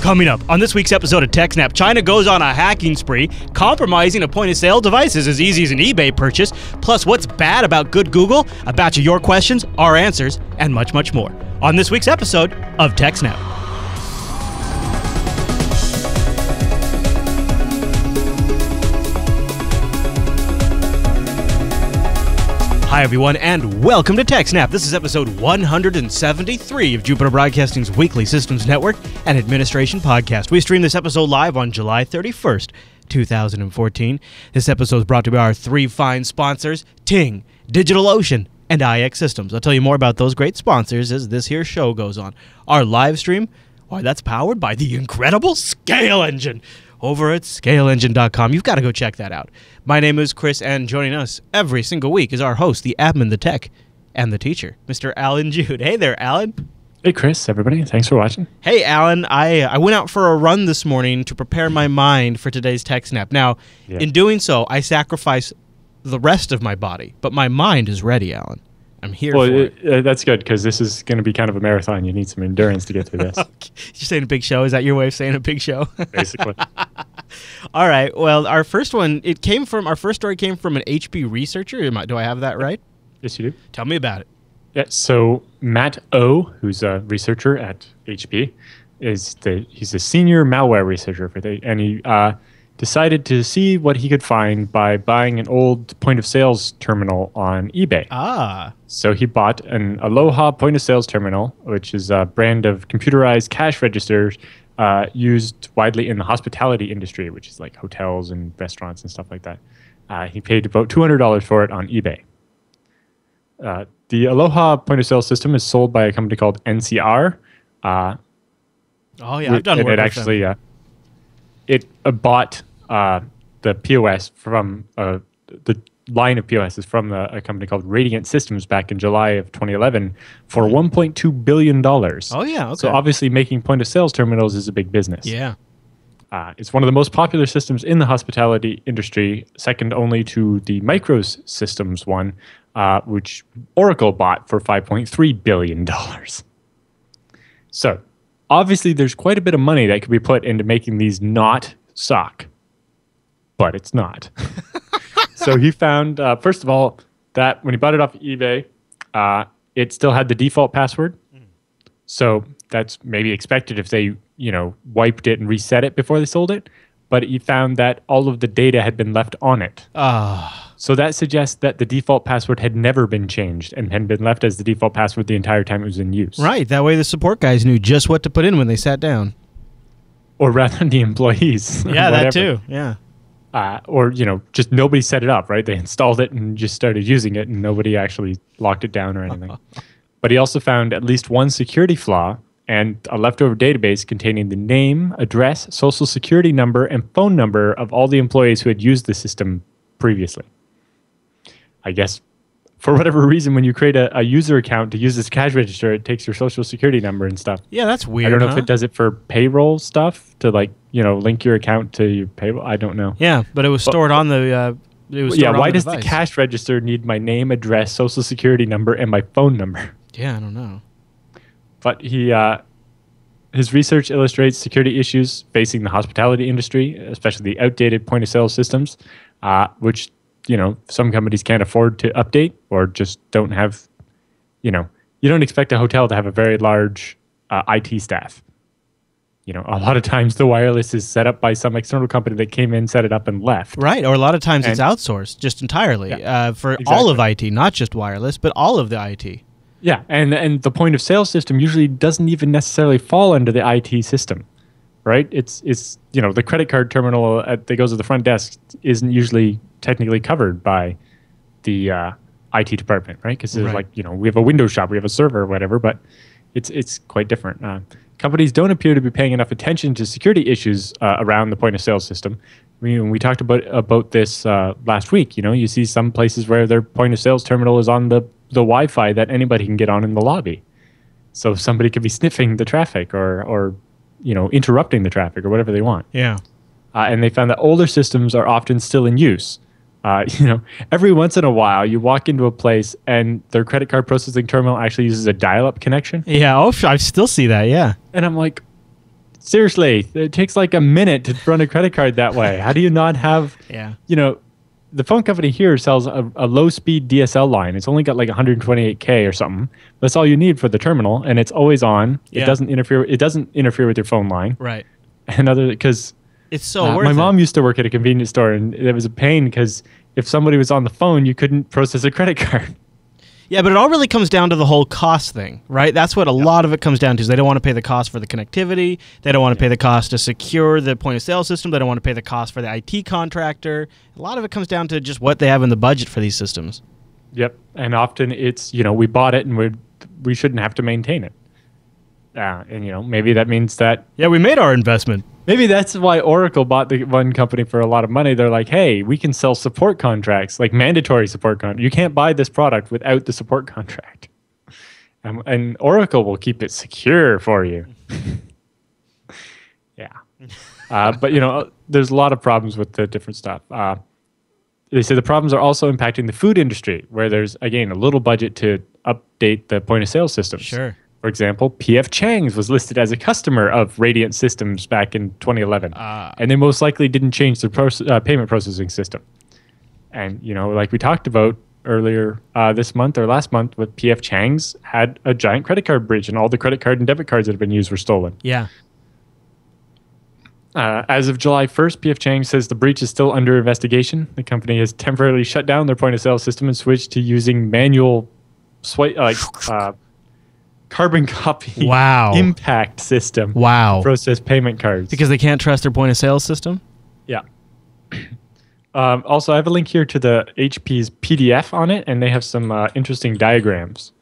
Coming up on this week's episode of TechSNAP, China goes on a hacking spree, compromising a point-of-sale device is as easy as an eBay purchase, plus what's bad about GoodGoogle, a batch of your questions, our answers, and much, much more on this week's episode of TechSNAP. Hi, everyone, and welcome to TechSNAP. This is episode 173 of Jupiter Broadcasting's weekly systems network and administration podcast. We stream this episode live on July 31st, 2014. This episode is brought to you by our three fine sponsors, Ting, DigitalOcean, and iXsystems. I'll tell you more about those great sponsors as this here show goes on. Our live stream, why, that's powered by the incredible Scale Engine over at scaleengine.com. You've got to go check that out. My name is Chris, and joining us every single week is our host, the admin, the tech, and the teacher, Mr. Alan Jude. Hey there, Alan. Hey, Chris, everybody. Thanks for watching. Hey, Alan. I went out for a run this morning to prepare my mind for today's TechSNAP. Now, in doing so, I sacrifice the rest of my body, but my mind is ready, Alan. I'm here for it. That's good, because this is going to be kind of a marathon. You need some endurance to get through this. Okay. You're saying a big show? Is that your way of saying a big show? Basically. All right. Well, our first story came from an HP researcher. Do I have that right? Yes, you do. Tell me about it. Yeah. So Matt O, who's a researcher at HP, he's a senior malware researcher and he decided to see what he could find by buying an old point-of-sales terminal on eBay. Ah. So he bought an Aloha point-of-sales terminal, which is a brand of computerized cash registers used widely in the hospitality industry, which is like hotels and restaurants and stuff like that. He paid about $200 for it on eBay. The Aloha point-of-sale system is sold by a company called NCR. Oh, yeah, I've done work with actually, them. It bought the POS from the line of POS is from a company called Radiant Systems back in July of 2011 for $1.2 billion. Oh, yeah. Okay. So obviously making point-of-sales terminals is a big business. Yeah. It's one of the most popular systems in the hospitality industry, second only to the microsystems one, which Oracle bought for $5.3 billion. So obviously there's quite a bit of money that could be put into making these not suck, but it's not. So he found, first of all, that when he bought it off eBay, it still had the default password. So that's maybe expected if they, wiped it and reset it before they sold it. But he found that all of the data had been left on it. So that suggests that the default password had never been changed and had been left as the default password the entire time it was in use. Right. That way the support guys knew just what to put in when they sat down. Or rather the employees. Yeah, that too. Yeah. Or, just nobody set it up, right? They installed it and just started using it and nobody actually locked it down or anything. But he also found at least one security flaw and a leftover database containing the name, address, social security number, and phone number of all the employees who had used the system previously. I guess for whatever reason, when you create a user account to use this cash register, it takes your social security number and stuff. Yeah, that's weird. I don't know if it does it for payroll stuff to link your account to your payroll. I don't know. Yeah, but it was stored on the. Why does the cash register need my name, address, social security number, and my phone number? Yeah, I don't know. But his research illustrates security issues facing the hospitality industry, especially the outdated point-of-sale systems, which some companies can't afford to update or just don't have. You don't expect a hotel to have a very large IT staff. A lot of times the wireless is set up by some external company that came in, set it up, and left. Right, or a lot of times it's outsourced just entirely for all of IT, not just wireless, but all of the IT. Yeah, and the point of sale system usually doesn't even necessarily fall under the IT system, right? It's the credit card terminal that goes to the front desk isn't usually technically covered by the IT department, right? Because it's we have a Windows shop, we have a server or whatever, but it's quite different. Companies don't appear to be paying enough attention to security issues around the point of sale system. We talked about this last week. You see some places where their point of sales terminal is on the Wi-Fi that anybody can get on in the lobby. So somebody could be sniffing the traffic or interrupting the traffic or whatever they want. Yeah. And they found that older systems are often still in use. Every once in a while, you walk into a place and their credit card processing terminal actually uses a dial-up connection. Yeah, I still see that, yeah. And I'm like, Seriously, it takes like a minute to run a credit card that way. How do you not have, the phone company here sells a low-speed DSL line. It's only got like 128K or something. That's all you need for the terminal, and it's always on. Yeah. It doesn't interfere with your phone line. Right. Because it's so worth it. My mom used to work at a convenience store, and it was a pain because if somebody was on the phone, you couldn't process a credit card. Yeah, but it all really comes down to the whole cost thing, right? That's what a lot of it comes down to. Is they don't want to pay the cost for the connectivity. They don't want to pay the cost to secure the point-of-sale system. They don't want to pay the cost for the IT contractor. A lot of it comes down to just what they have in the budget for these systems. Yep, and often it's, we bought it and we shouldn't have to maintain it. And, maybe that means that... Yeah, we made our investment. Maybe that's why Oracle bought the one company for a lot of money. They're like, hey, we can sell support contracts, like mandatory support contracts. You can't buy this product without the support contract. And Oracle will keep it secure for you. Yeah. But, there's a lot of problems with the different stuff. They say the problems are also impacting the food industry, where there's, again, a little budget to update the point-of-sale systems. Sure. For example, P.F. Chang's was listed as a customer of Radiant Systems back in 2011, and they most likely didn't change the payment processing system. And, like we talked about earlier this month or last month, with P.F. Chang's had a giant credit card breach, and all the credit card and debit cards that have been used were stolen. Yeah. As of July 1st, P.F. Chang says the breach is still under investigation. The company has temporarily shut down their point-of-sale system and switched to using manual carbon copy impact system to process payment cards. Because they can't trust their point-of-sale system? Yeah. Also, I have a link here to the HP's PDF on it, and they have some interesting diagrams.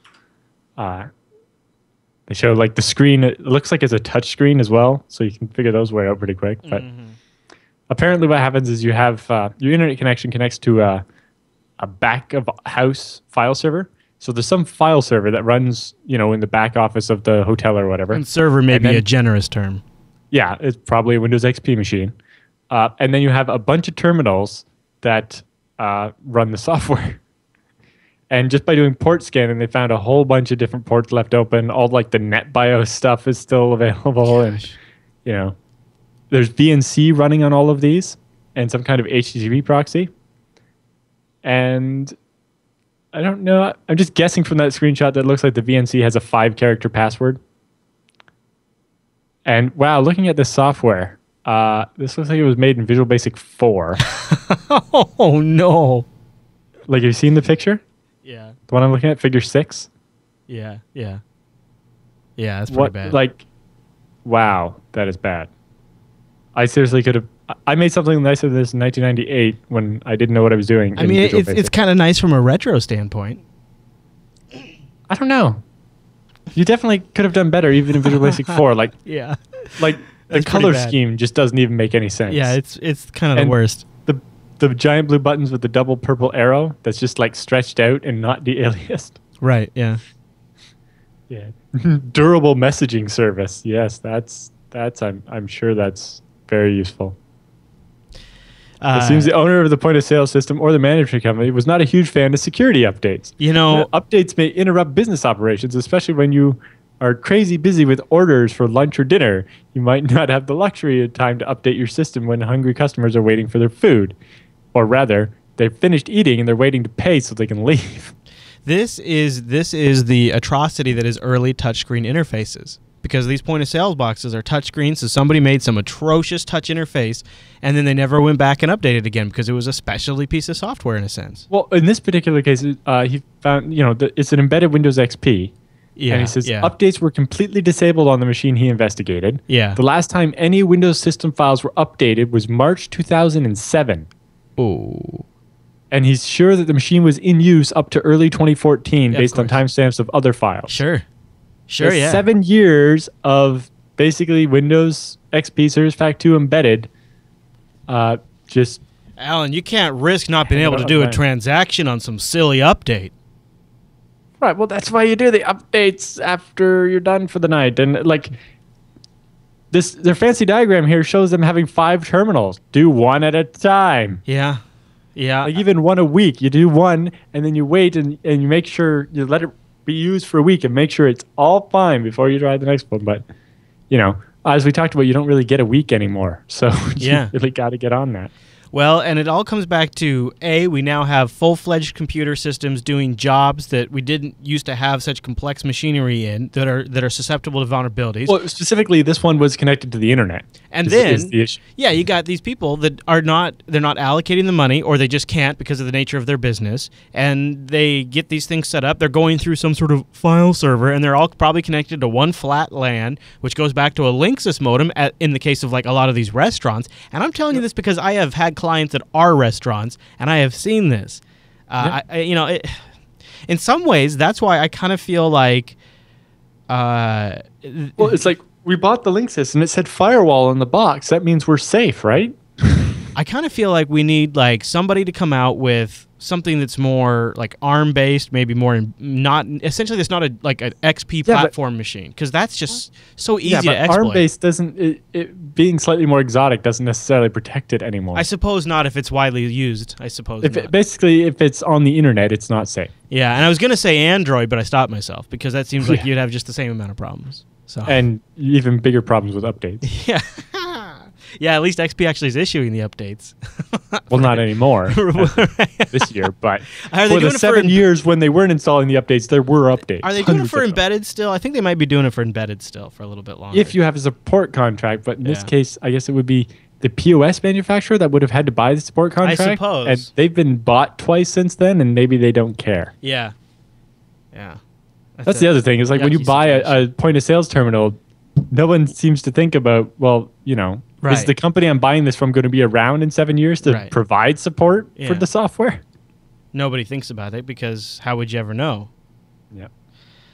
They show like the screen. It looks like it's a touch screen as well, so you can figure those way out pretty quick. But apparently what happens is you have your internet connection connects to a back-of-house file server. So there's some file server that runs, in the back office of the hotel or whatever. And server may be a generous term. Yeah, it's probably a Windows XP machine. And then you have a bunch of terminals that run the software. And just by doing port scanning, they found a whole bunch of different ports left open. All like the NetBIOS stuff is still available. Gosh. And, there's VNC running on all of these and some kind of HTTP proxy. And I don't know. I'm just guessing from that screenshot that it looks like the VNC has a 5-character password. And wow, looking at this software, this looks like it was made in Visual Basic 4. Oh, no. Like, have you seen the picture? Yeah. The one I'm looking at, figure 6? Yeah. Yeah, that's pretty bad. Like, wow, that is bad. I seriously could have... I made something nicer than this in 1998 when I didn't know what I was doing. I mean, it's kind of nice from a retro standpoint. I don't know. You definitely could have done better even in Visual Basic 4. Like, yeah. Like, the color scheme just doesn't even make any sense. Yeah, it's kind of the worst. The giant blue buttons with the double purple arrow that's just like stretched out and not de-aliased. Right, yeah. Yeah. Durable messaging service. Yes, that's I'm sure that's very useful. It seems the owner of the point-of-sale system or the management company was not a huge fan of security updates. Updates may interrupt business operations, especially when you are crazy busy with orders for lunch or dinner. You might not have the luxury of time to update your system when hungry customers are waiting for their food. Or rather, they've finished eating and they're waiting to pay so they can leave. This is the atrocity that is early touchscreen interfaces. Because these point-of-sale boxes are touchscreens, so somebody made some atrocious touch interface, and then they never went back and updated again because it was a specialty piece of software in a sense. Well, in this particular case, he found, it's an embedded Windows XP. Yeah, and he says updates were completely disabled on the machine he investigated. Yeah. The last time any Windows system files were updated was March 2007. Oh. And he's sure that the machine was in use up to early 2014 based on timestamps of other files. Sure, yeah. 7 years of basically Windows XP Service Pack 2 embedded. Just Alan, you can't risk not being able to do a transaction on some silly update. Right, well, that's why you do the updates after you're done for the night. And, like, their fancy diagram here shows them having 5 terminals. Do one at a time. Yeah. Like, even one a week. You do one, and then you wait, and you make sure you let it be used for a week and make sure it's all fine before you try the next one. But, as we talked about, you don't really get a week anymore. So Yeah. you really got to get on that. Well, and it all comes back to, A, we now have full-fledged computer systems doing jobs that we didn't used to have such complex machinery in that are susceptible to vulnerabilities. Well, specifically, this one was connected to the internet. And is the issue. yeah, you got these people that they're not allocating the money, or they just can't because of the nature of their business, and they get these things set up. They're going through some sort of file server, and they're all probably connected to one flat LAN, which goes back to a Linksys modem in the case of like a lot of these restaurants. And I'm telling you this because I have had clients that are restaurants, and I have seen this. In some ways, that's why I kind of feel like... well, it's like, we bought the Linksys and it said firewall on the box. That means we're safe, right? I kind of feel like we need like somebody to come out with something that's more like ARM based, maybe more not essentially that's not an XP platform machine, because that's just so easy to exploit. ARM based doesn't it being slightly more exotic doesn't necessarily protect it anymore. I suppose not if it's widely used. I suppose basically if it's on the internet, it's not safe. Yeah, and I was gonna say Android, but I stopped myself because that seems like you'd have just the same amount of problems. So and even bigger problems with updates. Yeah. Yeah, at least XP actually is issuing the updates. Well, not anymore this year, but for the 7 years when they weren't installing the updates, there were updates. Are they doing it for embedded still? I think they might be doing it for embedded still for a little bit longer. If you have a support contract, but in this case, I guess it would be the POS manufacturer that would have had to buy the support contract. I suppose. And they've been bought twice since then, and maybe they don't care. Yeah. Yeah. That's the other thing. Is like when you buy a point of sales terminal, no one seems to think about, well, is the company I'm buying this from going to be around in 7 years to provide support for the software? Nobody thinks about it because how would you ever know? Yep.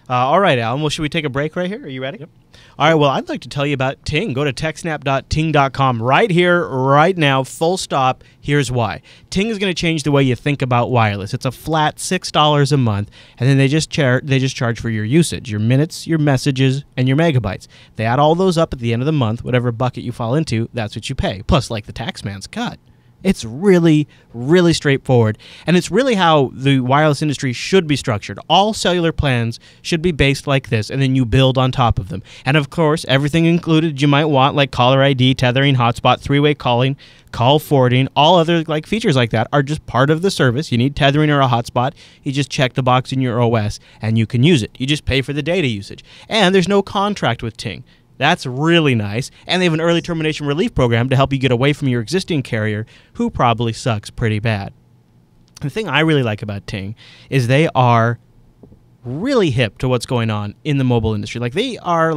All right, Alan. Well, should we take a break right here? Are you ready? Yep. All right. Well, I'd like to tell you about Ting. Go to techsnap.ting.com right here, right now, full stop. Here's why. Ting is going to change the way you think about wireless. It's a flat $6 a month, and then they just charge for your usage, your minutes, your messages, and your megabytes. They add all those up at the end of the month. Whatever bucket you fall into, that's what you pay. Plus, like the tax man's cut. It's really, really straightforward, and it's really how the wireless industry should be structured. All cellular plans should be based like this, and then you build on top of them. And of course, everything included you might want, like caller ID, tethering, hotspot, three-way calling, call forwarding, all other features like that are just part of the service. You need tethering or a hotspot. You just check the box in your OS, and you can use it. You just pay for the data usage. And there's no contract with Ting. That's really nice. And they have an early termination relief program to help you get away from your existing carrier, who probably sucks pretty bad. The thing I really like about Ting is they are really hip to what's going on in the mobile industry. Like, they are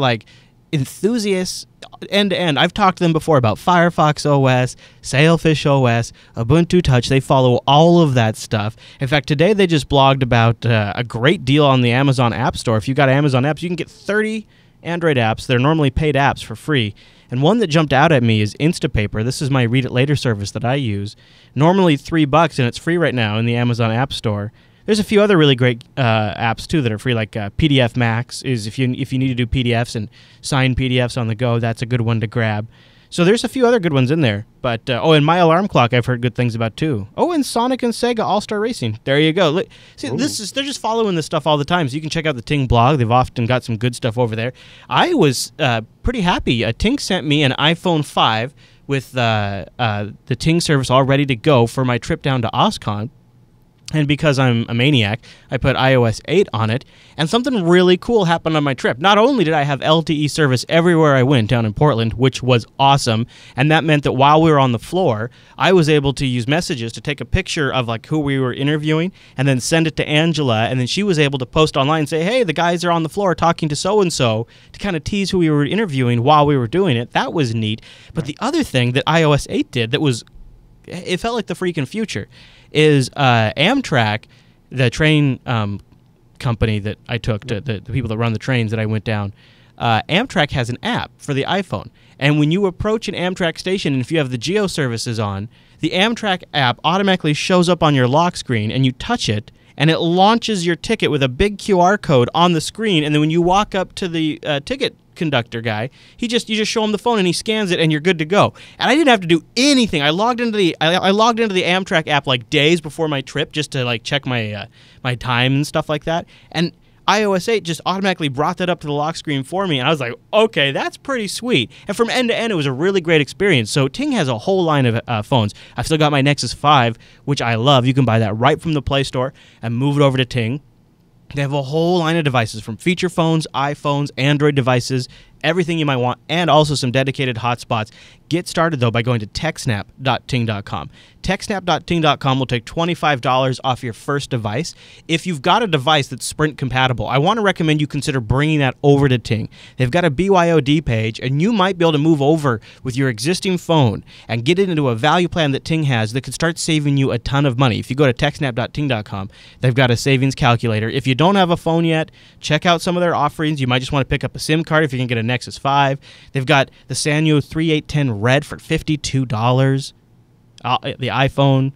enthusiasts end to end. I've talked to them before about Firefox OS, Sailfish OS, Ubuntu Touch. They follow all of that stuff. In fact, today they just blogged about a great deal on the Amazon App Store. If you got Amazon apps, you can get 30 Android apps. They're normally paid apps for free. And one that jumped out at me is Instapaper. This is my Read It Later service that I use. Normally $3, and it's free right now in the Amazon App Store. There's a few other really great apps too that are free, like PDF Max is if you need to do PDFs and sign PDFs on the go. That's a good one to grab. So there's a few other good ones in there. But and My Alarm Clock I've heard good things about too. Oh, and Sonic and Sega All-Star Racing. There you go. Look, see, they're just following this stuff all the time. So you can check out the Ting blog. They've often got some good stuff over there. I was pretty happy. Ting sent me an iPhone 5 with the Ting service all ready to go for my trip down to OSCON. And because I'm a maniac, I put iOS 8 on it, and something really cool happened on my trip. Not only did I have LTE service everywhere I went down in Portland, which was awesome, and that meant that while we were on the floor, I was able to use messages to take a picture of who we were interviewing and then send it to Angela, and then she was able to post online and say, hey, the guys are on the floor talking to so-and-so, to kind of tease who we were interviewing while we were doing it. That was neat. But the other thing that iOS 8 did it felt like the freaking future, is Amtrak, the train company that I took, to the people that run the trains that I went down. Amtrak has an app for the iPhone. And when you approach an Amtrak station, and if you have the Geo services on, the Amtrak app automatically shows up on your lock screen, and you touch it, and it launches your ticket with a big QR code on the screen. And then when you walk up to the ticket conductor guy, you just show him the phone and he scans it and you're good to go. And I didn't have to do anything. I logged into the Amtrak app days before my trip just to check my my time and stuff like that. And iOS 8 just automatically brought that up to the lock screen for me, and I was like, okay, that's pretty sweet. And from end to end, it was a really great experience. So Ting has a whole line of phones. I've still got my Nexus 5, which I love. You can buy that right from the Play Store and move it over to Ting. They have a whole line of devices, from feature phones, iPhones, Android devices, everything you might want, and also some dedicated hotspots. Get started, though, by going to TechSNAP.ting.com. TechSNAP.ting.com will take $25 off your first device. If you've got a device that's Sprint compatible, I want to recommend you consider bringing that over to Ting. They've got a BYOD page, and you might be able to move over with your existing phone and get it into a value plan that Ting has that could start saving you a ton of money. If you go to TechSNAP.ting.com, they've got a savings calculator. If you don't have a phone yet, check out some of their offerings. You might just want to pick up a SIM card if you can get a Nexus 5. They've got the Sanyo 3810 Red for $52. The iPhone,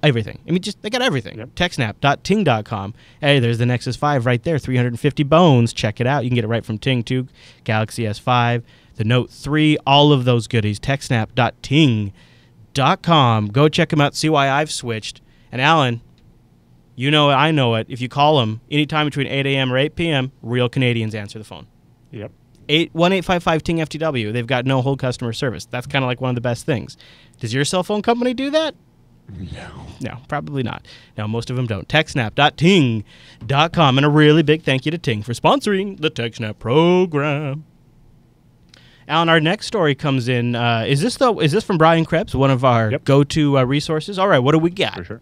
everything. I mean, they got everything. Yep. TechSNAP.ting.com. Hey, there's the Nexus 5 right there, 350 bones. Check it out. You can get it right from Ting, too. Galaxy S5, the Note 3, all of those goodies. TechSNAP.ting.com. Go check them out, see why I've switched. And Alan, you know it, I know it. If you call them anytime between 8 a.m. or 8 p.m., real Canadians answer the phone. Yep. 1-855-TING-FTW. They've got no hold customer service. That's kind of like one of the best things. Does your cell phone company do that? No, probably not. No, most of them don't. TechSNAP.ting.com. And a really big thank you to Ting for sponsoring the TechSNAP program. Alan, our next story comes in. Is this from Brian Krebs, one of our go-to resources? All right, what do we got? For sure.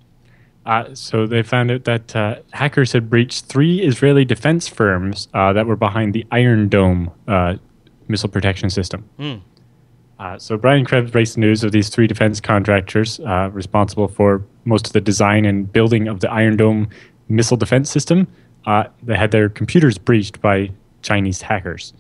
So they found out that hackers had breached 3 Israeli defense firms that were behind the Iron Dome missile protection system. So Brian Krebs breaks the news of these 3 defense contractors responsible for most of the design and building of the Iron Dome missile defense system. They had their computers breached by Chinese hackers.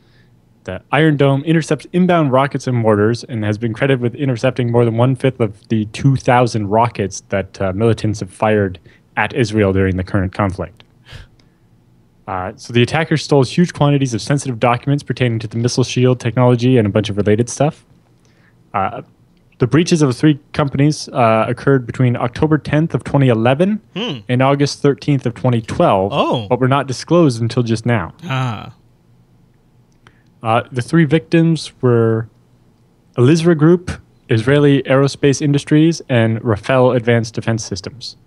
The Iron Dome intercepts inbound rockets and mortars and has been credited with intercepting more than 1/5 of the 2,000 rockets that militants have fired at Israel during the current conflict. So the attackers stole huge quantities of sensitive documents pertaining to the missile shield technology and a bunch of related stuff. The breaches of the 3 companies occurred between October 10th of 2011 and August 13th of 2012, but were not disclosed until just now. The 3 victims were Elizra Group, Israeli Aerospace Industries, and Rafael Advanced Defense Systems.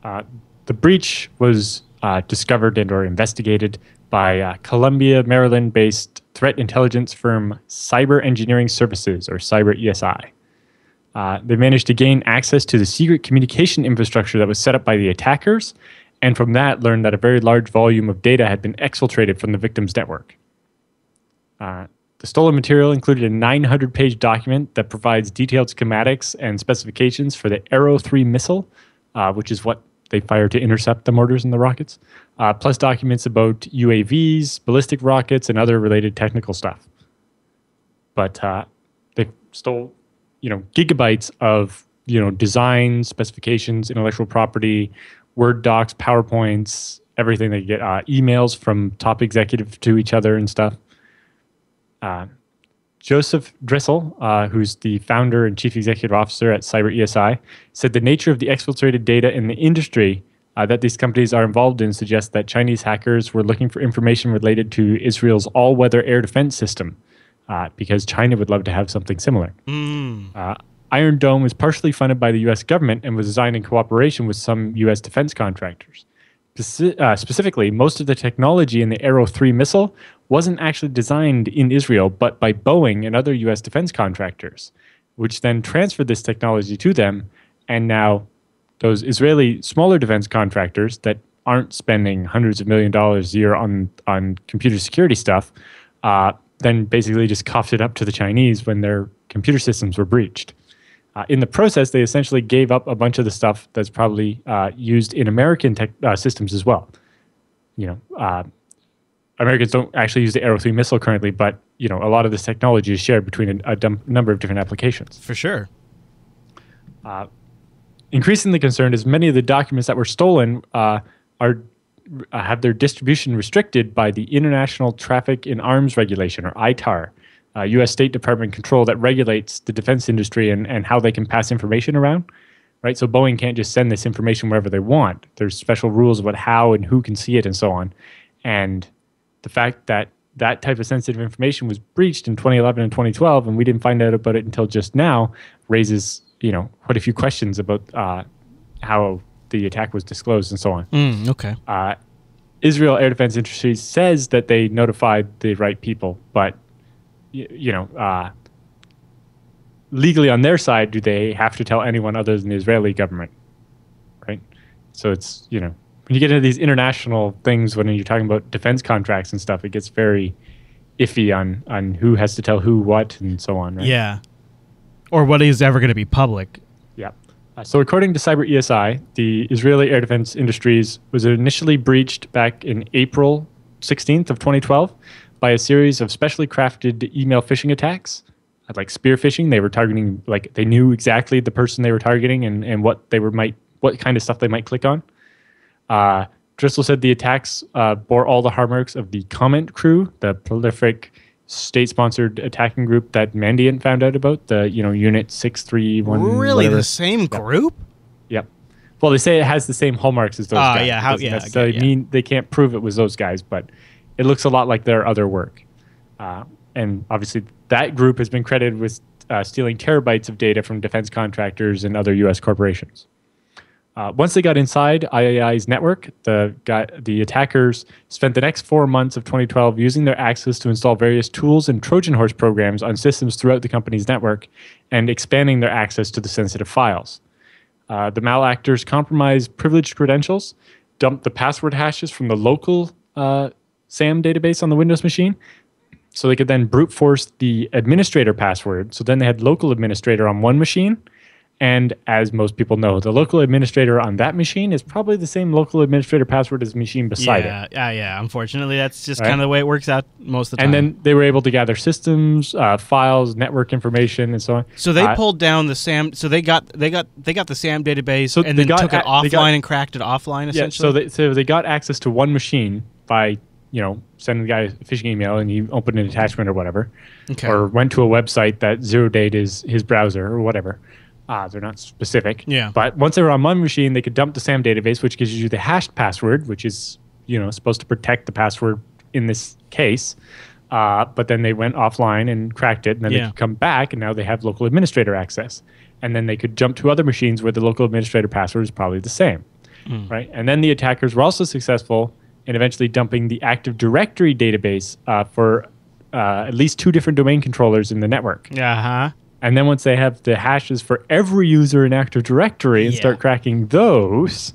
The breach was discovered and or investigated by Columbia, Maryland-based threat intelligence firm Cyber Engineering Services, or Cyber ESI. They managed to gain access to the secret communication infrastructure that was set up by the attackers, and from that learned that a very large volume of data had been exfiltrated from the victim's network. The stolen material included a 900-page document that provides detailed schematics and specifications for the Arrow 3 missile, which is what they fire to intercept the mortars and the rockets, plus documents about UAVs, ballistic rockets, and other related technical stuff. But they stole, gigabytes of, design, specifications, intellectual property, Word docs, PowerPoints, everything. They get emails from top executives to each other and stuff. Joseph Drissel, who's the founder and chief executive officer at Cyber ESI, said the nature of the exfiltrated data in the industry that these companies are involved in suggests that Chinese hackers were looking for information related to Israel's all-weather air defense system, because China would love to have something similar. Iron Dome was partially funded by the U.S. government and was designed in cooperation with some U.S. defense contractors. Specifically, most of the technology in the Arrow 3 missile wasn't actually designed in Israel, but by Boeing and other U.S. defense contractors, which then transferred this technology to them. And now those Israeli smaller defense contractors that aren't spending hundreds of $millions a year on computer security stuff, then basically just coughed it up to the Chinese when their computer systems were breached. In the process, they essentially gave up a bunch of the stuff that's probably used in American systems as well. Americans don't actually use the Arrow 3 missile currently, but a lot of this technology is shared between a number of different applications. For sure. Increasingly concerned is many of the documents that were stolen have their distribution restricted by the International Traffic in Arms Regulation, or ITAR, U.S. State Department control that regulates the defense industry and how they can pass information around. right? So Boeing can't just send this information wherever they want. There's special rules about how and who can see it and so on. And the fact that that type of sensitive information was breached in 2011 and 2012, and we didn't find out about it until just now, raises, quite a few questions about how the attack was disclosed and so on. Okay. Israel Air Defense Industries says that they notified the right people, but legally on their side, do they have to tell anyone other than the Israeli government, right? So it's, when you get into these international things, when you're talking about defense contracts and stuff, it gets very iffy on who has to tell who what and so on, right? Yeah. Or what is ever going to be public. Yeah. So according to Cyber ESI, the Israeli Air Defense Industries was initially breached back in April 16th of 2012 by a series of specially crafted email phishing attacks, like spear phishing. They were targeting, like they knew exactly the person they were targeting and what kind of stuff they might click on. Driscoll said the attacks bore all the hallmarks of the Comment Crew, the prolific state-sponsored attacking group that Mandiant found out about, the Unit 631. Really, whatever. the same group? Yep. Well, they say it has the same hallmarks as those guys. Yeah, It doesn't necessarily mean they can't prove it was those guys, but it looks a lot like their other work. And obviously, that group has been credited with stealing terabytes of data from defense contractors and other U.S. corporations. Once they got inside IAI's network, the attackers spent the next 4 months of 2012 using their access to install various tools and Trojan horse programs on systems throughout the company's network and expanding their access to the sensitive files. The malactors compromised privileged credentials, dumped the password hashes from the local SAM database on the Windows machine, so they could then brute force the administrator password. So then they had local administrator on one machine. And as most people know, the local administrator on that machine is probably the same local administrator password as the machine beside it. Yeah. Unfortunately, that's just kind of the way it works out most of the time. And then they were able to gather systems, files, network information, and so on. So they pulled down the SAM. So they got the SAM database and then took it offline and cracked it offline. Essentially. So they got access to one machine by sending the guy a phishing email and he opened an attachment or whatever, or went to a website that zero-dayed his browser or whatever. They're not specific. Yeah. But once they were on one machine, they could dump the SAM database, which gives you the hashed password, which is supposed to protect the password in this case. But then they went offline and cracked it, and then they could come back, and now they have local administrator access. And then they could jump to other machines where the local administrator password is probably the same, right? And then the attackers were also successful in eventually dumping the Active Directory database for at least 2 different domain controllers in the network. And then once they have the hashes for every user in Active Directory and start cracking those,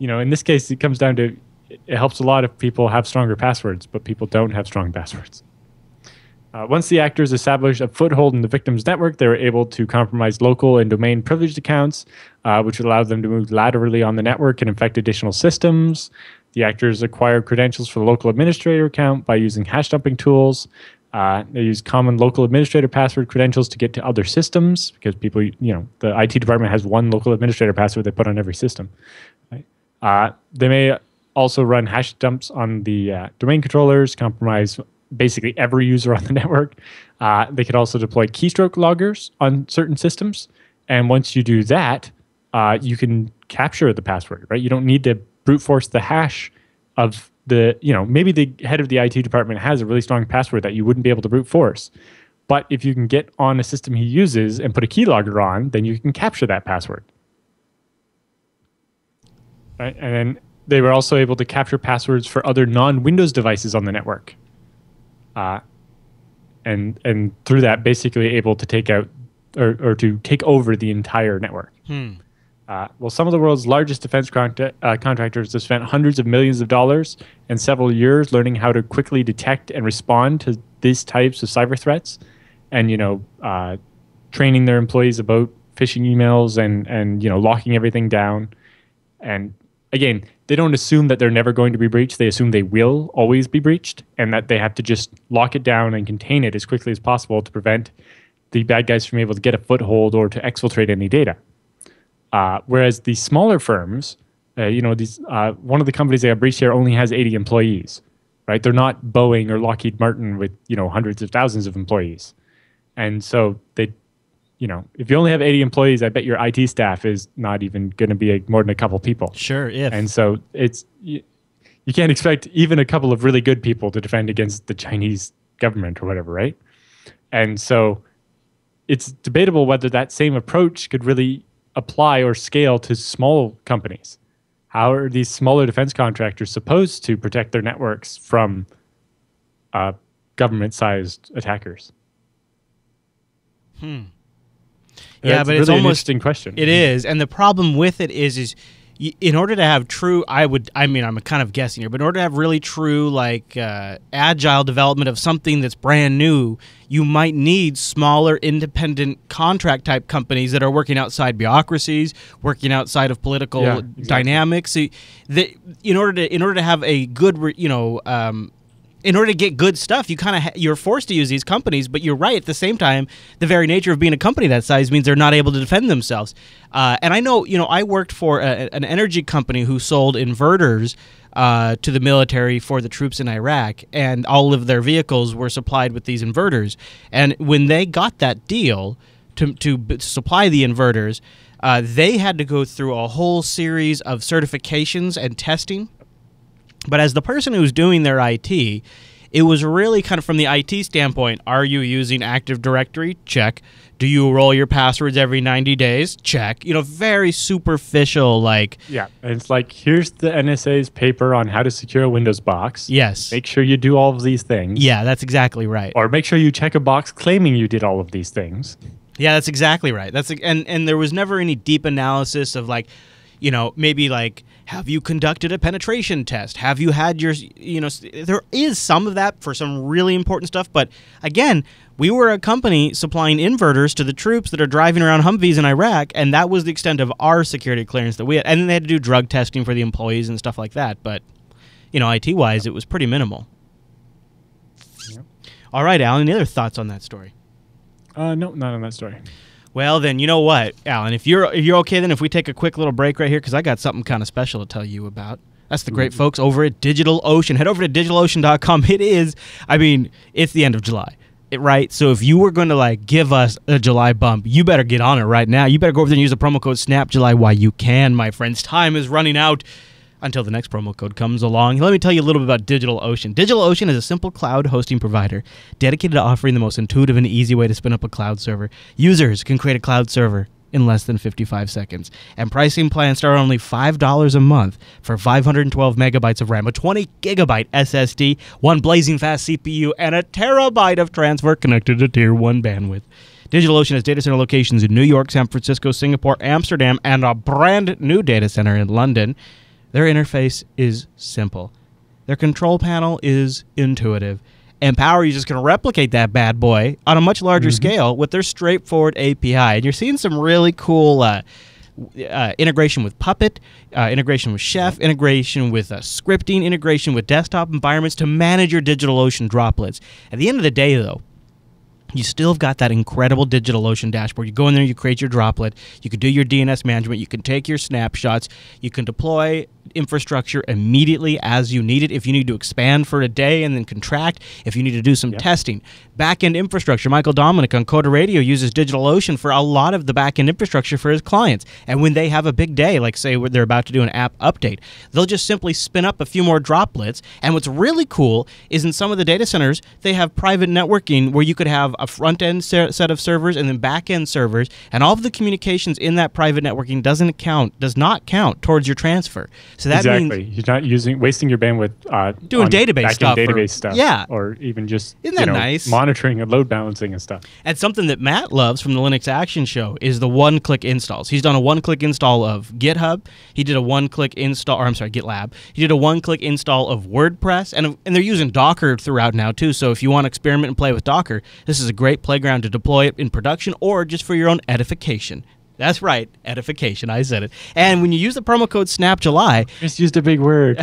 in this case, it comes down to, it helps a lot if people have stronger passwords, but people don't have strong passwords. Once the actors established a foothold in the victim's network, they were able to compromise local and domain privileged accounts, which allowed them to move laterally on the network and infect additional systems. The actors acquired credentials for the local administrator account by using hash dumping tools. They use common local administrator password credentials to get to other systems because people, the IT department has one local administrator password they put on every system. Right? They may also run hash dumps on the domain controllers, compromise basically every user on the network. They could also deploy keystroke loggers on certain systems. And once you do that, you can capture the password, right? You don't need to brute force the hash of maybe the head of the IT department has a really strong password that you wouldn't be able to brute force. But if you can get on a system he uses and put a keylogger on, then you can capture that password. Right? And then they were also able to capture passwords for other non-Windows devices on the network. And through that, basically able to take out or to take over the entire network. Well, some of the world's largest defense contractors have spent hundreds of millions of dollars and several years learning how to quickly detect and respond to these types of cyber threats, and training their employees about phishing emails and locking everything down. And again, they don't assume that they're never going to be breached. They assume they will always be breached, and that they have to just lock it down and contain it as quickly as possible to prevent the bad guys from able to get a foothold or to exfiltrate any data. Whereas the smaller firms, one of the companies that got breached here only has 80 employees, right? They're not Boeing or Lockheed Martin with hundreds of thousands of employees, and so if you only have 80 employees, I bet your IT staff is not even going to be more than a couple people. Sure, if. And so you can't expect even a couple of really good people to defend against the Chinese government or whatever, right? And so it's debatable whether that same approach could really apply or scale to small companies. How are these smaller defense contractors supposed to protect their networks from government-sized attackers? Yeah, but really it's an almost interesting question. It is, and the problem with it is in order to have true, I'm kind of guessing here, but in order to have really true agile development of something that's brand new, you might need smaller independent contract type companies that are working outside bureaucracies, working outside of political dynamics. So in order to have a good, in order to get good stuff, you're forced to use these companies. But you're right. At the same time, the very nature of being a company that size means they're not able to defend themselves. And I know, I worked for an energy company who sold inverters to the military for the troops in Iraq, and all of their vehicles were supplied with these inverters. And when they got that deal to supply the inverters, they had to go through a whole series of certifications and testing. But as the person who's doing their IT, it was really kind of from the IT standpoint. Are you using Active Directory? Check. Do you roll your passwords every 90 days? Check. Very superficial, Yeah, and it's here's the NSA's paper on how to secure a Windows box. Yes. Make sure you do all of these things. Yeah, that's exactly right. Or make sure you check a box claiming you did all of these things. Yeah, that's exactly right. And there was never any deep analysis of maybe have you conducted a penetration test? Have you had your, there is some of that for some really important stuff. But again, we were a company supplying inverters to the troops that are driving around Humvees in Iraq. And that was the extent of our security clearance that we had. And then they had to do drug testing for the employees and stuff like that. But, IT-wise, it was pretty minimal. Yep. All right, Alan, any other thoughts on that story? No, not on that story. Well, then, you know what, Alan, if you're okay, then if we take a quick little break right here, because I got something kind of special to tell you about. That's the great folks over at DigitalOcean. Head over to DigitalOcean.com. It's the end of July, right? So if you were going to, give us a July bump, you better get on it right now. You better go over there and use the promo code SNAPJULY while you can, my friends. Time is running out until the next promo code comes along. Let me tell you a little bit about DigitalOcean. DigitalOcean is a simple cloud hosting provider dedicated to offering the most intuitive and easy way to spin up a cloud server. Users can create a cloud server in less than 55 seconds. And pricing plans start at only $5 a month for 512 megabytes of RAM, a 20 gigabyte SSD, one blazing fast CPU, and a terabyte of transfer connected to Tier 1 bandwidth. DigitalOcean has data center locations in New York, San Francisco, Singapore, Amsterdam, and a brand new data center in London. Their interface is simple. Their control panel is intuitive. And Power Users can replicate that bad boy on a much larger scale with their straightforward API. And you're seeing some really cool integration with Puppet, integration with Chef, integration with scripting, integration with desktop environments to manage your DigitalOcean droplets. At the end of the day, though, you still have got that incredible DigitalOcean dashboard. You go in there, you create your droplet, you can do your DNS management, you can take your snapshots, you can deploy infrastructure immediately as you need it. If you need to expand for a day and then contract, if you need to do some testing. Back-end infrastructure. Michael Dominic on Coda Radio uses DigitalOcean for a lot of the back-end infrastructure for his clients. And when they have a big day, like say they're about to do an app update, they'll just simply spin up a few more droplets. And what's really cool is in some of the data centers, they have private networking where you could have a front-end set of servers and then back-end servers, and all of the communications in that private networking does not count towards your transfer. So that means you're not wasting your bandwidth doing database stuff, or even just nice? Monitoring and load balancing and stuff. And something that Matt loves from the Linux Action Show is the one-click installs. He's done a one-click install of GitHub. He did a one-click install, GitLab. He did a one-click install of WordPress, and they're using Docker throughout now too. So if you want to experiment and play with Docker, this is a great playground to deploy it in production or just for your own edification. That's right, edification. I said it. And when you use the promo code SNAPJULY... Just used a big word.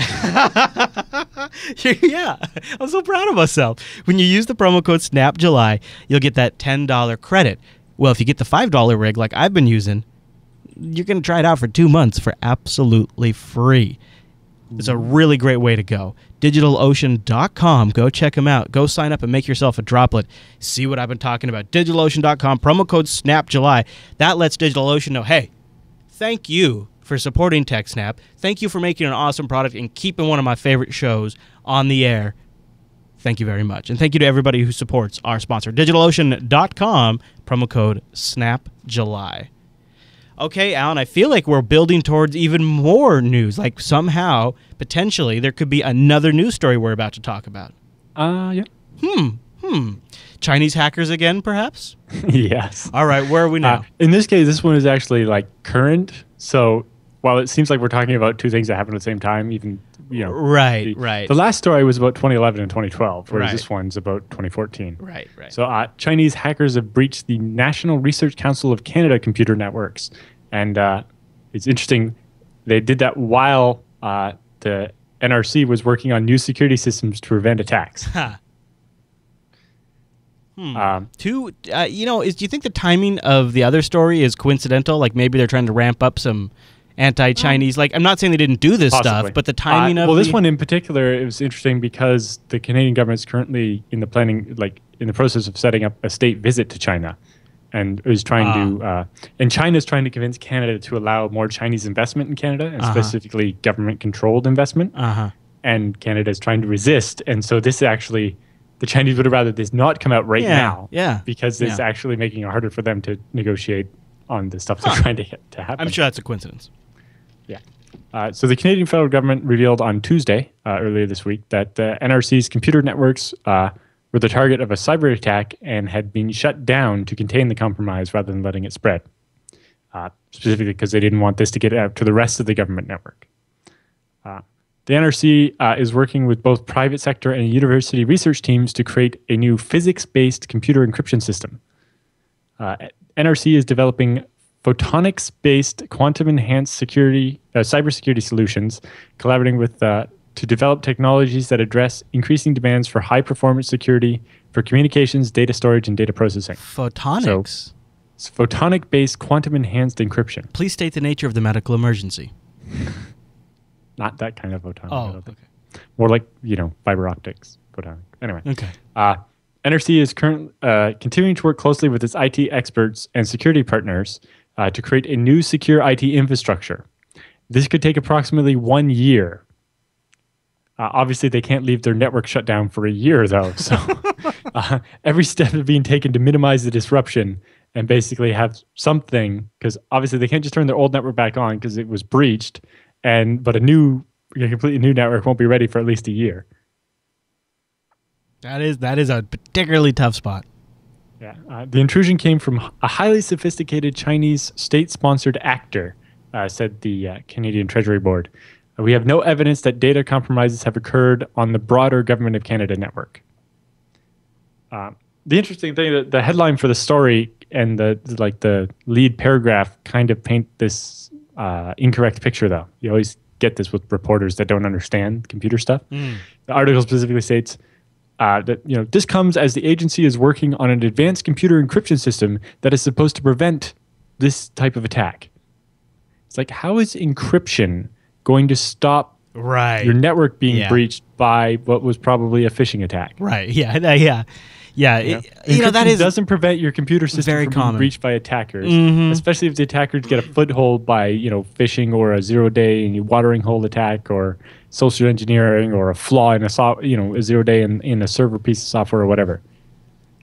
Yeah, I'm so proud of myself. When you use the promo code SNAPJULY, you'll get that $10 credit. Well, if you get the $5 rig like I've been using, you're going to try it out for 2 months for absolutely free. It's a really great way to go. DigitalOcean.com. Go check them out. Go sign up and make yourself a droplet. See what I've been talking about. DigitalOcean.com, promo code SNAPJuly. That lets DigitalOcean know, hey, thank you for supporting TechSNAP. Thank you for making an awesome product and keeping one of my favorite shows on the air. Thank you very much. And thank you to everybody who supports our sponsor. DigitalOcean.com, promo code SNAPJuly. Okay, Alan, I feel like we're building towards even more news. Like somehow, potentially, there could be another news story we're about to talk about. Yeah. Chinese hackers again, perhaps? Yes. All right, where are we now? In this case, this one is actually like current. So while it seems like we're talking about two things that happened at the same time, even, Right. The last story was about 2011 and 2012, whereas Right. this one's about 2014. Right. So Chinese hackers have breached the National Research Council of Canada computer networks. And it's interesting, they did that while the NRC was working on new security systems to prevent attacks. Do you think the timing of the other story is coincidental? Like maybe they're trying to ramp up some anti-Chinese. Like I'm not saying they didn't do this Possibly. stuff, but the timing of this one in particular, it was interesting because the Canadian government is currently in the process of setting up a state visit to China, and is trying to and China's trying to convince Canada to allow more Chinese investment in Canada, and specifically government-controlled investment. And Canada is trying to resist, and so this actually. The Chinese would have rather this not come out now, because it's actually making it harder for them to negotiate on the stuff they're trying to get to happen. I'm sure that's a coincidence. Yeah. So the Canadian federal government revealed on Tuesday, earlier this week, that the NRC's computer networks were the target of a cyber attack and had been shut down to contain the compromise rather than letting it spread, specifically because they didn't want this to get out to the rest of the government network. The NRC is working with both private sector and university research teams to create a new physics-based computer encryption system. NRC is developing photonics-based quantum-enhanced cybersecurity solutions, collaborating with to develop technologies that address increasing demands for high-performance security for communications, data storage, and data processing. Photonics? So, it's photonic-based quantum-enhanced encryption. Please state the nature of the medical emergency. Not that kind of photonic. Oh, okay. More like, fiber optics photonic. Anyway. Okay. NRC is continuing to work closely with its IT experts and security partners to create a new secure IT infrastructure. This could take approximately 1 year. Obviously, they can't leave their network shut down for a year, though. So every step is being taken to minimize the disruption and basically have something, because obviously they can't just turn their old network back on because it was breached. But a completely new network won't be ready for at least a year. That is a particularly tough spot. Yeah, the intrusion came from a highly sophisticated Chinese state-sponsored actor, said the Canadian Treasury Board. We have no evidence that data compromises have occurred on the broader Government of Canada network. The interesting thing, the headline for the story and the lead paragraph kind of paint this incorrect picture, though. You always get this with reporters that don't understand computer stuff. The article specifically states that this comes as the agency is working on an advanced computer encryption system that is supposed to prevent this type of attack. It's like, how is encryption going to stop your network being breached by what was probably a phishing attack? Right. Yeah. That doesn't prevent your computer system from being breached by attackers, especially if the attackers get a foothold by phishing or a zero-day watering hole attack or social engineering or a flaw in a zero-day in a server piece of software or whatever.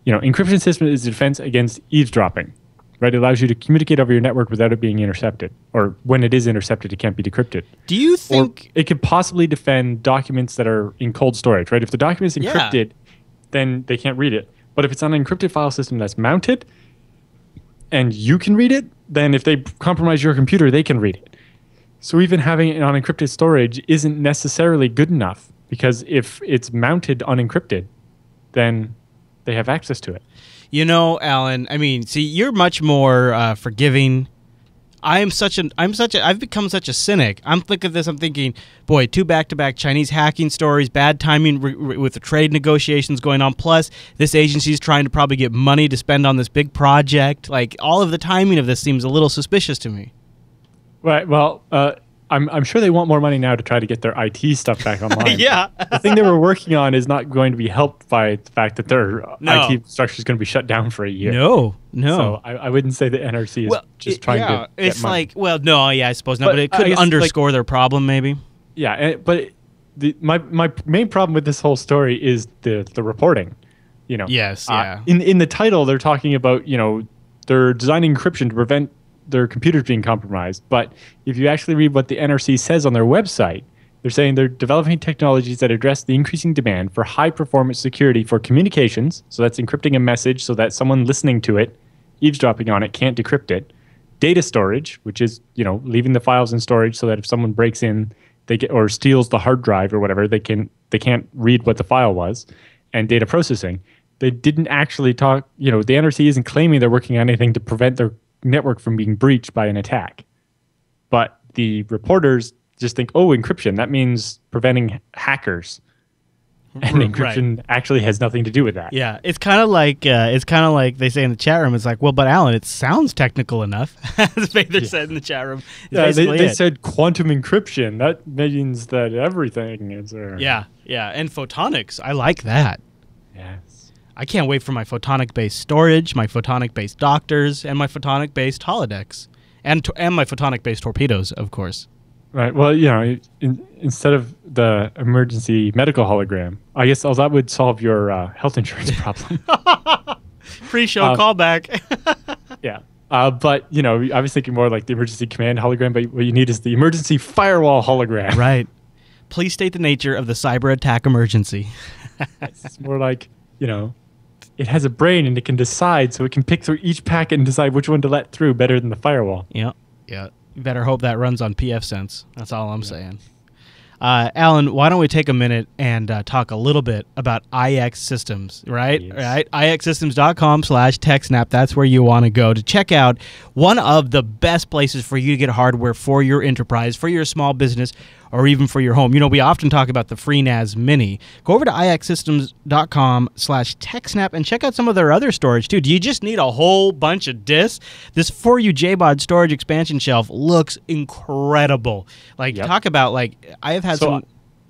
Encryption system is a defense against eavesdropping, right? It allows you to communicate over your network without it being intercepted, or when it is intercepted, it can't be decrypted. Do you think it could possibly defend documents that are in cold storage, right? If the document is encrypted, then they can't read it. But if it's on an encrypted file system that's mounted and you can read it, then if they compromise your computer, they can read it. So even having it on encrypted storage isn't necessarily good enough, because if it's mounted unencrypted, then they have access to it. Alan, you're much more forgiving. I've become such a cynic. I'm looking at this, I'm thinking, boy, 2 back-to-back Chinese hacking stories, bad timing with the trade negotiations going on, plus this agency's trying to probably get money to spend on this big project. Like, all of the timing of this seems a little suspicious to me. Right, well, I'm sure they want more money now to try to get their IT stuff back online. Yeah. The thing they were working on is not going to be helped by the fact that their No. IT structure is going to be shut down for a year. No. So I wouldn't say the NRC is just trying to it's get money. like, well, no, yeah, I suppose not, But but it I could guess, underscore their problem, maybe. Yeah, but my main problem with this whole story is the reporting. You know. Yes, yeah. In the title, they're talking about, you know, they're designing encryption to prevent their computers being compromised. But if you actually read what the NRC says on their website, they're saying they're developing technologies that address the increasing demand for high-performance security for communications. So that's encrypting a message so that someone listening to it, eavesdropping on it, can't decrypt it. Data storage, which is, you know, leaving the files in storage so that if someone breaks in, they get or steals the hard drive or whatever, they can't read what the file was. And data processing. They didn't actually talk. You know, the NRC isn't claiming they're working on anything to prevent their network from being breached by an attack. But the reporters just think, oh, encryption, that means preventing hackers. And encryption actually has nothing to do with that. Yeah, it's kind of like they say in the chat room. It's like, well, but Alan, it sounds technical enough. As Bather said in the chat room. Yeah, they said quantum encryption. That means that everything is there. Yeah, and photonics. I like that. Yes. I can't wait for my photonic-based storage, my photonic-based doctors, and my photonic-based holodecks, and my photonic-based torpedoes, of course. Right. Well, you know, instead of the emergency medical hologram, I guess that would solve your health insurance problem. Pre-show callback. Yeah. But, you know, I was thinking more like the emergency command hologram, but what you need is the emergency firewall hologram. Right. Please state the nature of the cyber attack emergency. It's more like, you know, it has a brain and it can decide, so it can pick through each packet and decide which one to let through better than the firewall. Yeah. You better hope that runs on pfSense. That's all I'm saying. Alan, why don't we take a minute and talk a little bit about iXsystems, right? Yes. Right? iXsystems.com/TechSNAP. That's where you want to go to check out one of the best places for you to get hardware for your enterprise, for your small business, or even for your home. You know, we often talk about the FreeNAS Mini. Go over to iXsystems.com/TechSNAP and check out some of their other storage, too. Do you just need a whole bunch of disks? This 4U JBOD storage expansion shelf looks incredible. Like, talk about, like, I have had some...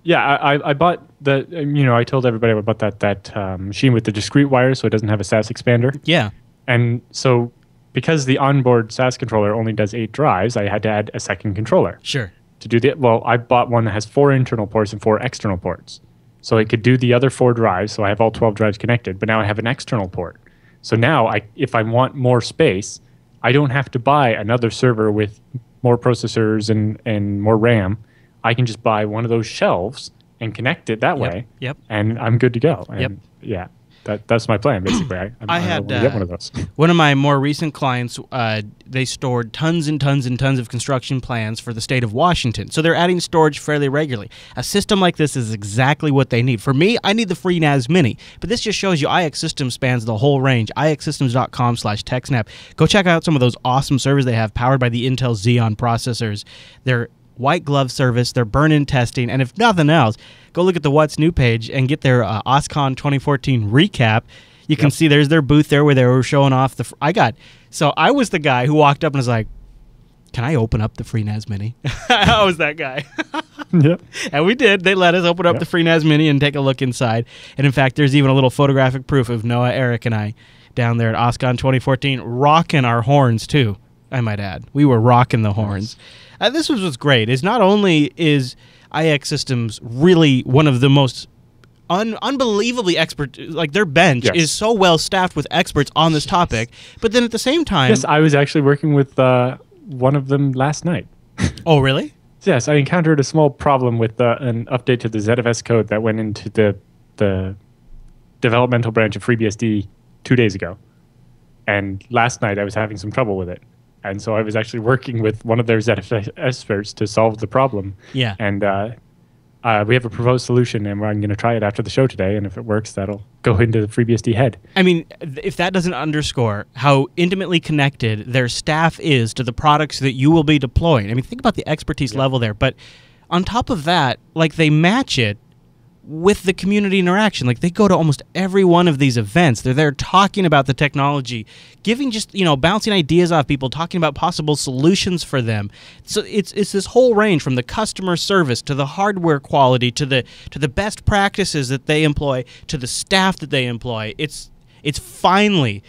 Yeah, I bought the, you know, I told everybody about that machine with the discrete wire so it doesn't have a SAS expander. Yeah. And so because the onboard SAS controller only does 8 drives, I had to add a second controller. Sure. To do well, I bought one that has 4 internal ports and 4 external ports. So it could do the other 4 drives, so I have all 12 drives connected, but now I have an external port. So now, if I want more space, I don't have to buy another server with more processors and more RAM. I can just buy one of those shelves and connect it that way, and I'm good to go. And yeah, that's my plan, basically. I had to get one of those. One of my more recent clients, they stored tons and tons and tons of construction plans for the state of Washington. So they're adding storage fairly regularly. A system like this is exactly what they need. For me, I need the FreeNAS Mini. But this just shows you iXsystems spans the whole range. iXsystems.com/TechSNAP. Go check out some of those awesome servers they have powered by the Intel Xeon processors. They're white glove service, their burn-in testing, and if nothing else, go look at the What's New page and get their OSCON 2014 recap. You can see there's their booth there where they were showing off the... So I was the guy who walked up and was like, can I open up the FreeNAS Mini? I was that guy. And we did. They let us open up the FreeNAS Mini and take a look inside. And in fact, there's even a little photographic proof of Noah, Eric, and I down there at OSCON 2014 rocking our horns too, I might add. We were rocking the horns. This was what's great. Is not only is iXsystems really one of the most unbelievably expert, like their bench is so well staffed with experts on this topic, but then at the same time... Yes, I was actually working with one of them last night. Oh, really? Yes, I encountered a small problem with an update to the ZFS code that went into the developmental branch of FreeBSD 2 days ago. And last night I was having some trouble with it. And so I was actually working with one of their ZFS experts to solve the problem. Yeah. And we have a proposed solution, and I'm going to try it after the show today. And if it works, that'll go into the FreeBSD head. I mean, if that doesn't underscore how intimately connected their staff is to the products that you will be deploying. I mean, think about the expertise level there. But on top of that, like they match it with the community interaction. Like, they go to almost every one of these events. They're there talking about the technology, giving just, bouncing ideas off people, talking about possible solutions for them. So it's this whole range from the customer service to the hardware quality to the best practices that they employ to the staff that they employ. It's finally,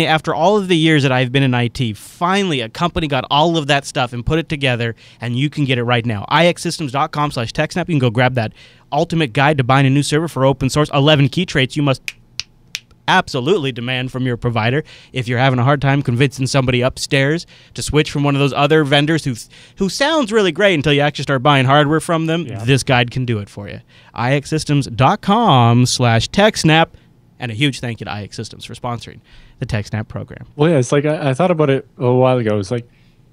after all of the years that I've been in IT, finally a company got all of that stuff and put it together, and you can get it right now. iXsystems.com/TechSNAP. You can go grab that ultimate guide to buying a new server for open source. 11 key traits you must absolutely demand from your provider if you're having a hard time convincing somebody upstairs to switch from one of those other vendors who sounds really great until you actually start buying hardware from them. Yeah. This guide can do it for you. iXsystems.com/TechSNAP. And a huge thank you to iXsystems for sponsoring the TechSNAP program. Well, yeah, it's like I thought about it a while ago. It's like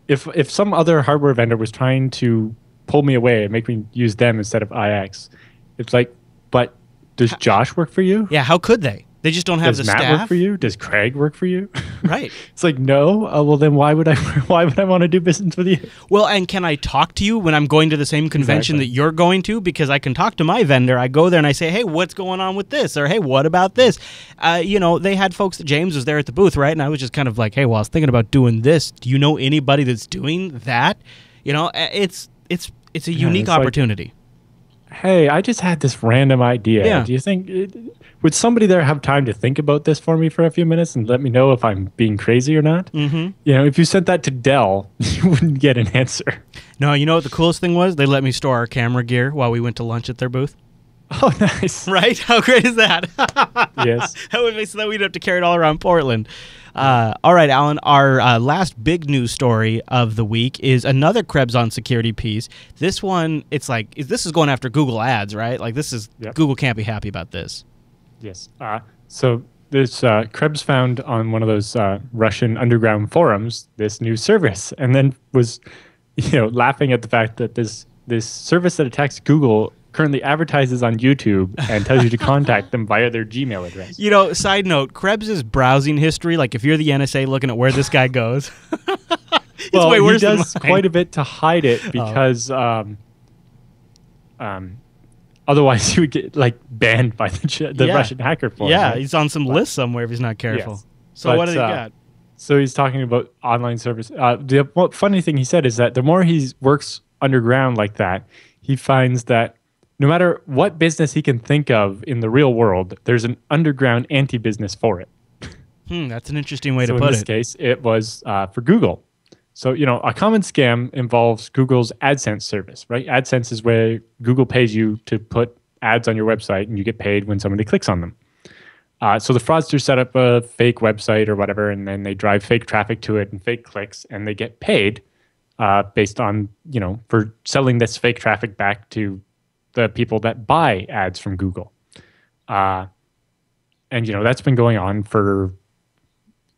if some other hardware vendor was trying to pull me away and make me use them instead of IX, it's like, but does Josh work for you? Yeah, how could they? They just don't have the staff. Does Matt work for you? Does Craig work for you? Right. It's like, no. Well, then why would I want to do business with you? Well, and can I talk to you when I'm going to the same convention that you're going to? Because I can talk to my vendor. I go there and I say, hey, what's going on with this? Or, hey, what about this? They had folks, James was there at the booth, right? And I was just kind of like, hey, well, I was thinking about doing this. Do you know anybody that's doing that? It's a unique opportunity. Hey, I just had this random idea. Yeah. Do you think would somebody there have time to think about this for me for a few minutes and let me know if I'm being crazy or not? Mm-hmm. If you sent that to Dell, you wouldn't get an answer. No, you know what the coolest thing was? They let me store our camera gear while we went to lunch at their booth. Oh, nice. Right? How great is that? Yes. That would be so that we'd have to carry it all around Portland. All right, Alan, our last big news story of the week is another Krebs on security piece. This one, this is going after Google Ads, right? Like, this is, yep. Google can't be happy about this. Yes. So this Krebs found on one of those Russian underground forums this new service, and then was, laughing at the fact that this service that attacks Google currently advertises on YouTube and tells you to contact them via their Gmail address. Side note, Krebs' browsing history, like if you're the NSA looking at where this guy goes, it's way worse than mine. He does quite a bit to hide it because otherwise he would get banned by the Russian hacker for it. Yeah, right? He's on some list somewhere if he's not careful. Yes. So what did he got? So he's talking about online service. The funny thing he said is that the more he works underground like that, he finds that no matter what business he can think of in the real world, there's an underground anti-business for it. That's an interesting way to put it. So in this case, it was for Google. So, a common scam involves Google's AdSense service, right? AdSense is where Google pays you to put ads on your website, and you get paid when somebody clicks on them. So the fraudsters set up a fake website or whatever, and then they drive fake traffic to it and fake clicks, and they get paid based on, for selling this fake traffic back to the people that buy ads from Google. And, that's been going on for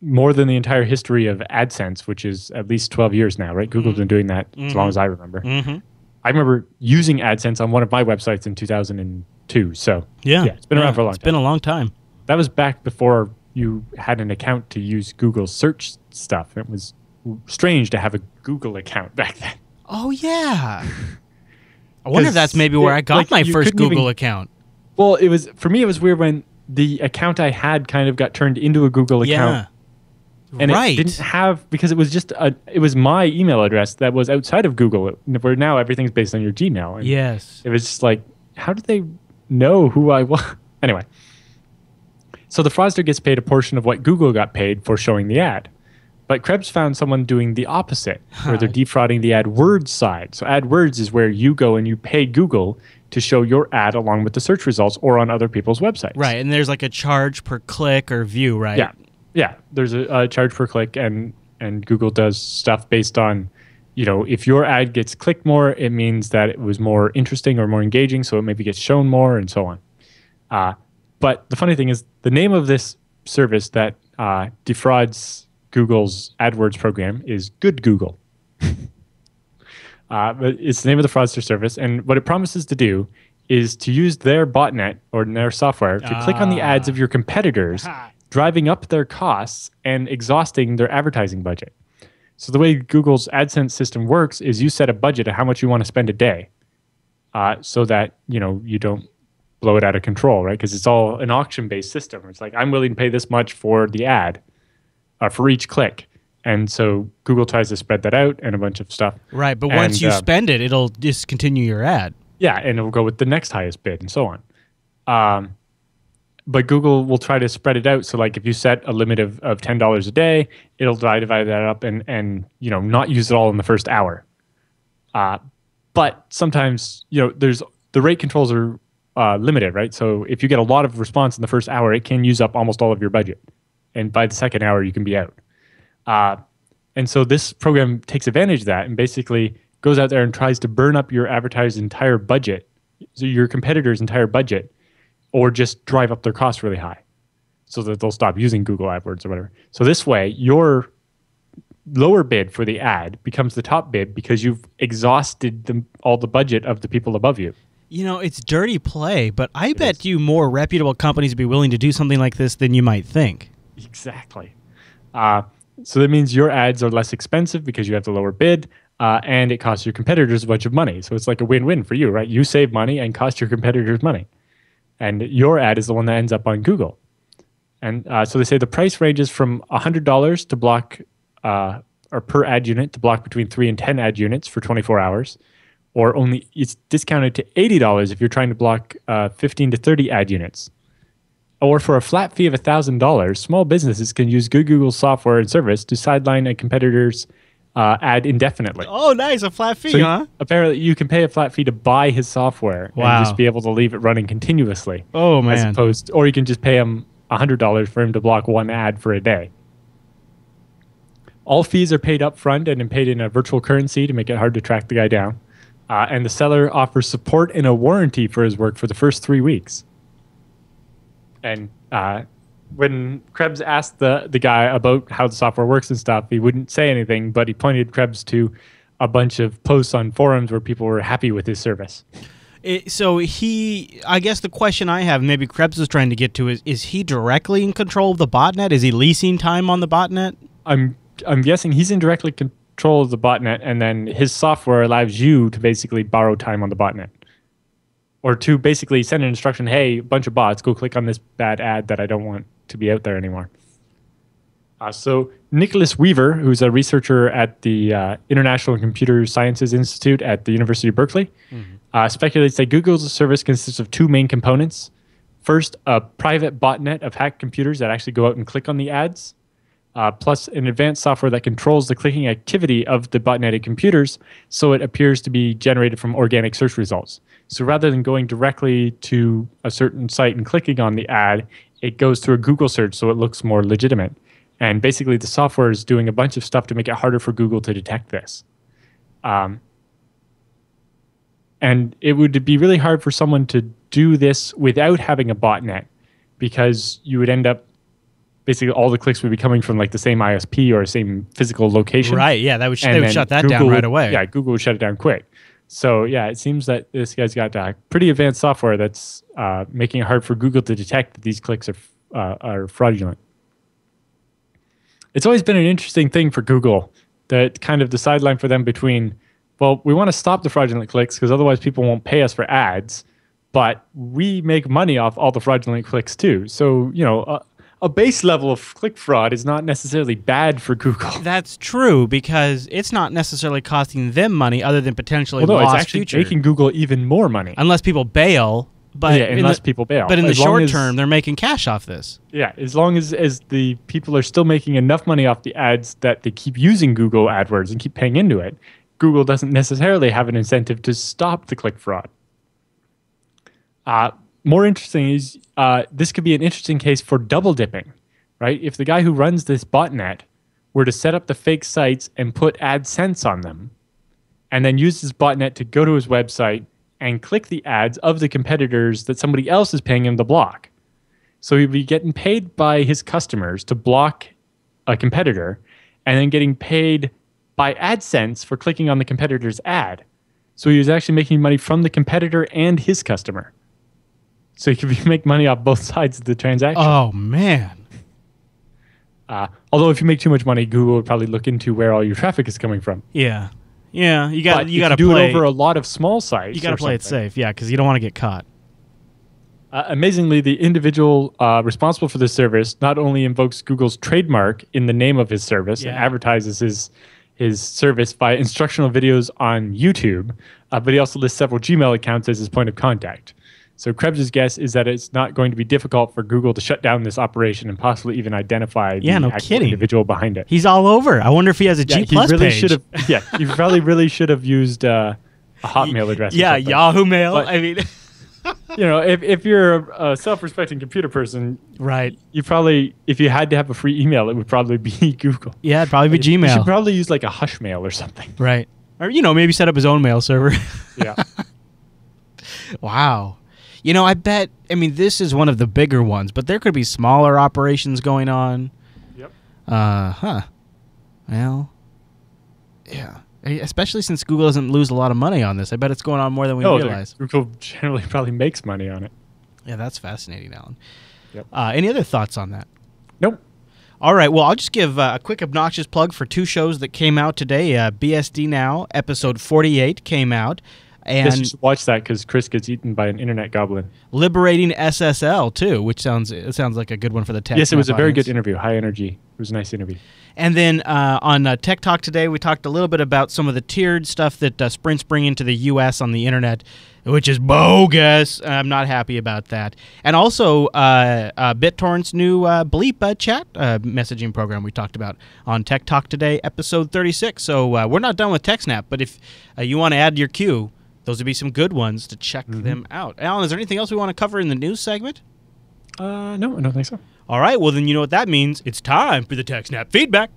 more than the entire history of AdSense, which is at least 12 years now, right? Google's been doing that as long as I remember. Mm-hmm. I remember using AdSense on one of my websites in 2002. So, yeah it's been around for a long time. It's been a long time. That was back before you had an account to use Google search stuff. It was strange to have a Google account back then. Oh, yeah. I wonder if that's maybe where I got my first Google account. Well, for me, it was weird when the account I had kind of got turned into a Google account. And it didn't have, because it was just it was my email address that was outside of Google, where now everything's based on your Gmail. And yes. It was just like, how did they know who I was? Anyway. So the fraudster gets paid a portion of what Google got paid for showing the ad. But Krebs found someone doing the opposite, where they're defrauding the AdWords side. So AdWords is where you go and you pay Google to show your ad along with the search results or on other people's websites. Right, and there's like a charge per click or view, right? Yeah. There's a charge per click, and Google does stuff based on, if your ad gets clicked more, it means that it was more interesting or more engaging, so it maybe gets shown more and so on. But the funny thing is, the name of this service that defrauds Google's AdWords program is GoodGoogle. But it's the name of the fraudster service, and what it promises to do is to use their botnet or their software to click on the ads of your competitors, driving up their costs and exhausting their advertising budget. So the way Google's AdSense system works is you set a budget of how much you want to spend a day, so that you don't blow it out of control, right? Because it's all an auction-based system. It's like, I'm willing to pay this much for the ad, for each click. And so Google tries to spread that out and a bunch of stuff. Right, but once you spend it, it'll discontinue your ad. Yeah, and it'll go with the next highest bid and so on. But Google will try to spread it out. So like if you set a limit of $10 a day, it'll divide that up and not use it all in the first hour. But sometimes, there's the rate controls are limited, right? So if you get a lot of response in the first hour, it can use up almost all of your budget. And by the second hour, you can be out. And so this program takes advantage of that and basically goes out there and tries to burn up your advertiser's entire budget, so your competitor's entire budget, or just drive up their costs really high so that they'll stop using Google AdWords or whatever. So this way, your lower bid for the ad becomes the top bid because you've exhausted all the budget of the people above you. It's dirty play, but I bet you more reputable companies would be willing to do something like this than you might think. Exactly. So that means your ads are less expensive because you have the lower bid, and it costs your competitors a bunch of money. So it's like a win-win for you, right? You save money and cost your competitors money. And your ad is the one that ends up on Google. And so they say the price ranges from $100 to block, or per ad unit, to block between 3 and 10 ad units for 24 hours. Or it's discounted to $80 if you're trying to block 15 to 30 ad units. Or for a flat fee of $1,000, small businesses can use GoodGoogle software and service to sideline a competitor's ad indefinitely. Oh, nice. A flat fee, huh? Apparently, you can pay a flat fee to buy his software and just be able to leave it running continuously. Oh, man. Or you can just pay him $100 for him to block one ad for a day. All fees are paid up front and paid in a virtual currency to make it hard to track the guy down. And the seller offers support and a warranty for his work for the first 3 weeks. And when Krebs asked the guy about how the software works and stuff, he wouldn't say anything, but he pointed Krebs to a bunch of posts on forums where people were happy with his service. I guess the question I have, maybe Krebs is trying to get to, is he directly in control of the botnet? Is he leasing time on the botnet? I'm guessing he's in directly control of the botnet, and then his software allows you to basically borrow time on the botnet. Or to basically send an instruction, hey, a bunch of bots, go click on this bad ad that I don't want to be out there anymore. So Nicholas Weaver, who's a researcher at the International Computer Sciences Institute at the University of Berkeley, speculates that Google's service consists of 2 main components. First, a private botnet of hacked computers that actually go out and click on the ads, plus an advanced software that controls the clicking activity of the botneted computers so it appears to be generated from organic search results. So rather than going directly to a certain site and clicking on the ad, it goes through a Google search so it looks more legitimate. And basically the software is doing a bunch of stuff to make it harder for Google to detect this. And it would be really hard for someone to do this without having a botnet, because you would end up basically all the clicks would be coming from like the same ISP or the same physical location. Right, yeah, they would shut that down right away. Yeah, Google would shut it down quick. So yeah, it seems that this guy's got pretty advanced software that's making it hard for Google to detect that these clicks are fraudulent. It's always been an interesting thing for Google, that kind of the sideline for them between, well, we want to stop the fraudulent clicks because otherwise people won't pay us for ads, but we make money off all the fraudulent clicks too. So, a base level of click fraud is not necessarily bad for Google. That's true, because it's not necessarily costing them money other than potentially lost it's actually future. Making Google even more money. Unless people bail. But unless people bail. But in the short term, they're making cash off this. Yeah, as long as the people are still making enough money off the ads that they keep using Google AdWords and keep paying into it, Google doesn't necessarily have an incentive to stop the click fraud. More interesting is this could be an interesting case for double dipping, right? If the guy who runs this botnet were to set up the fake sites and put AdSense on them, and then use his botnet to go to his website and click the ads of the competitors that somebody else is paying him to block. So he'd be getting paid by his customers to block a competitor, and then getting paid by AdSense for clicking on the competitor's ad. So he was actually making money from the competitor and his customer. So you could make money off both sides of the transaction. Oh, man. Although if you make too much money, Google would probably look into where all your traffic is coming from. Yeah. Yeah, you got to do it over a lot of small sites. You got to play it safe, yeah, because you don't want to get caught. Amazingly, the individual responsible for the service not only invokes Google's trademark in the name of his service and advertises his service via instructional videos on YouTube, but he also lists several Gmail accounts as his point of contact. So Krebs' guess is that it's not going to be difficult for Google to shut down this operation and possibly even identify the actual individual behind it. He's all over. I wonder if he has a G+ page. He probably really should have used a Hotmail address. Yeah, Yahoo Mail. But, I mean, if you're a self-respecting computer person, right? You probably, if you had to have a free email, it would probably be Google. Yeah, it'd probably be Gmail. You should probably use like a hush mail or something. Right. Or, maybe set up his own mail server. Yeah. Wow. This is one of the bigger ones, but there could be smaller operations going on. Yep. Well, yeah. Especially since Google doesn't lose a lot of money on this. I bet it's going on more than we realize. Google generally probably makes money on it. Yeah, that's fascinating, Alan. Yep. Any other thoughts on that? Nope. All right. Well, I'll just give a quick obnoxious plug for 2 shows that came out today. BSD Now, episode 48 came out. And yes, you should watch that because Chris gets eaten by an internet goblin. Liberating SSL, too, which sounds like a good one for the tech. Yes, it was a very good interview. High energy. It was a nice interview. And then on Tech Talk today, we talked a little bit about some of the tiered stuff that Sprint's bringing to the U.S. on the internet, which is bogus. I'm not happy about that. And also BitTorrent's new Bleep chat messaging program we talked about on Tech Talk today, episode 36. So we're not done with TechSNAP, but if you want to add to your queue, those would be some good ones to check them out. Alan, is there anything else we want to cover in the news segment? No, I don't think so. All right, well, then you know what that means. It's time for the TechSNAP feedback.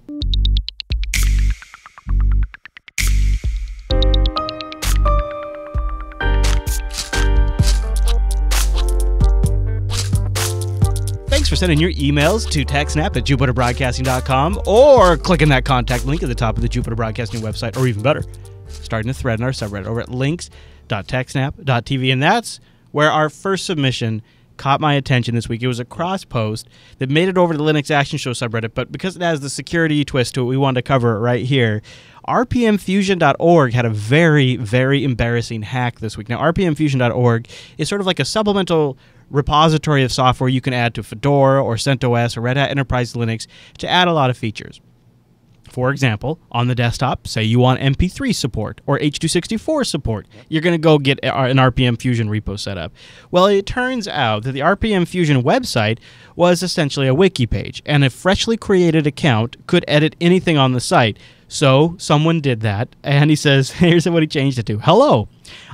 Thanks for sending your emails to TechSNAP at JupiterBroadcasting.com or clicking that contact link at the top of the Jupiter Broadcasting website, or even better, starting a thread in our subreddit over at links.techsnap.tv. And that's where our first submission caught my attention this week. It was a cross post that made it over to the Linux Action Show subreddit, but because it has the security twist to it, we wanted to cover it right here. rpmfusion.org had a very, very embarrassing hack this week. Now, rpmfusion.org is sort of like a supplemental repository of software you can add to Fedora or CentOS or Red Hat Enterprise Linux to add a lot of features. For example, on the desktop, say you want MP3 support or H.264 support. You're going to go get an RPM Fusion repo set up. Well, it turns out that the RPM Fusion website was essentially a wiki page, and a freshly created account could edit anything on the site. So someone did that, and he says, here's what he changed it to. Hello,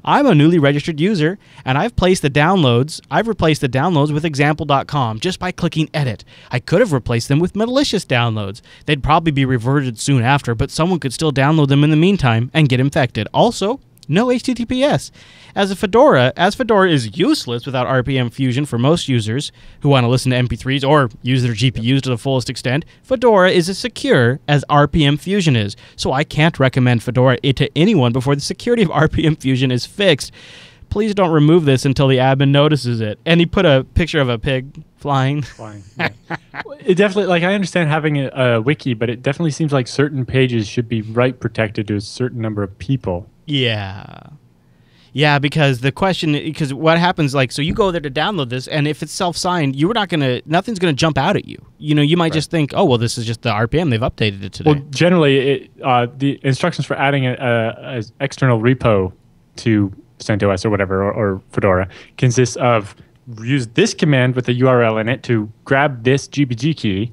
I'm a newly registered user, and I've replaced the downloads with example.com just by clicking edit. I could have replaced them with malicious downloads. They'd probably be reverted soon after, but someone could still download them in the meantime and get infected. Also, no HTTPS. As Fedora is useless without RPM Fusion for most users who want to listen to MP3s or use their GPUs to the fullest extent, Fedora is as secure as RPM Fusion is. So I can't recommend Fedora to anyone before the security of RPM Fusion is fixed. Please don't remove this until the admin notices it. And he put a picture of a pig flying. Yeah. It definitely, I understand having a wiki, but it definitely seems like certain pages should be write protected to a certain number of people. Yeah, because what happens, so you go there to download this, and if it's self-signed, nothing's gonna jump out at you. You might just think, oh, well, this is just the RPM, they've updated it today. Well, generally, the instructions for adding an external repo to CentOS or whatever, or Fedora, consists of use this command with a URL in it to grab this GPG key,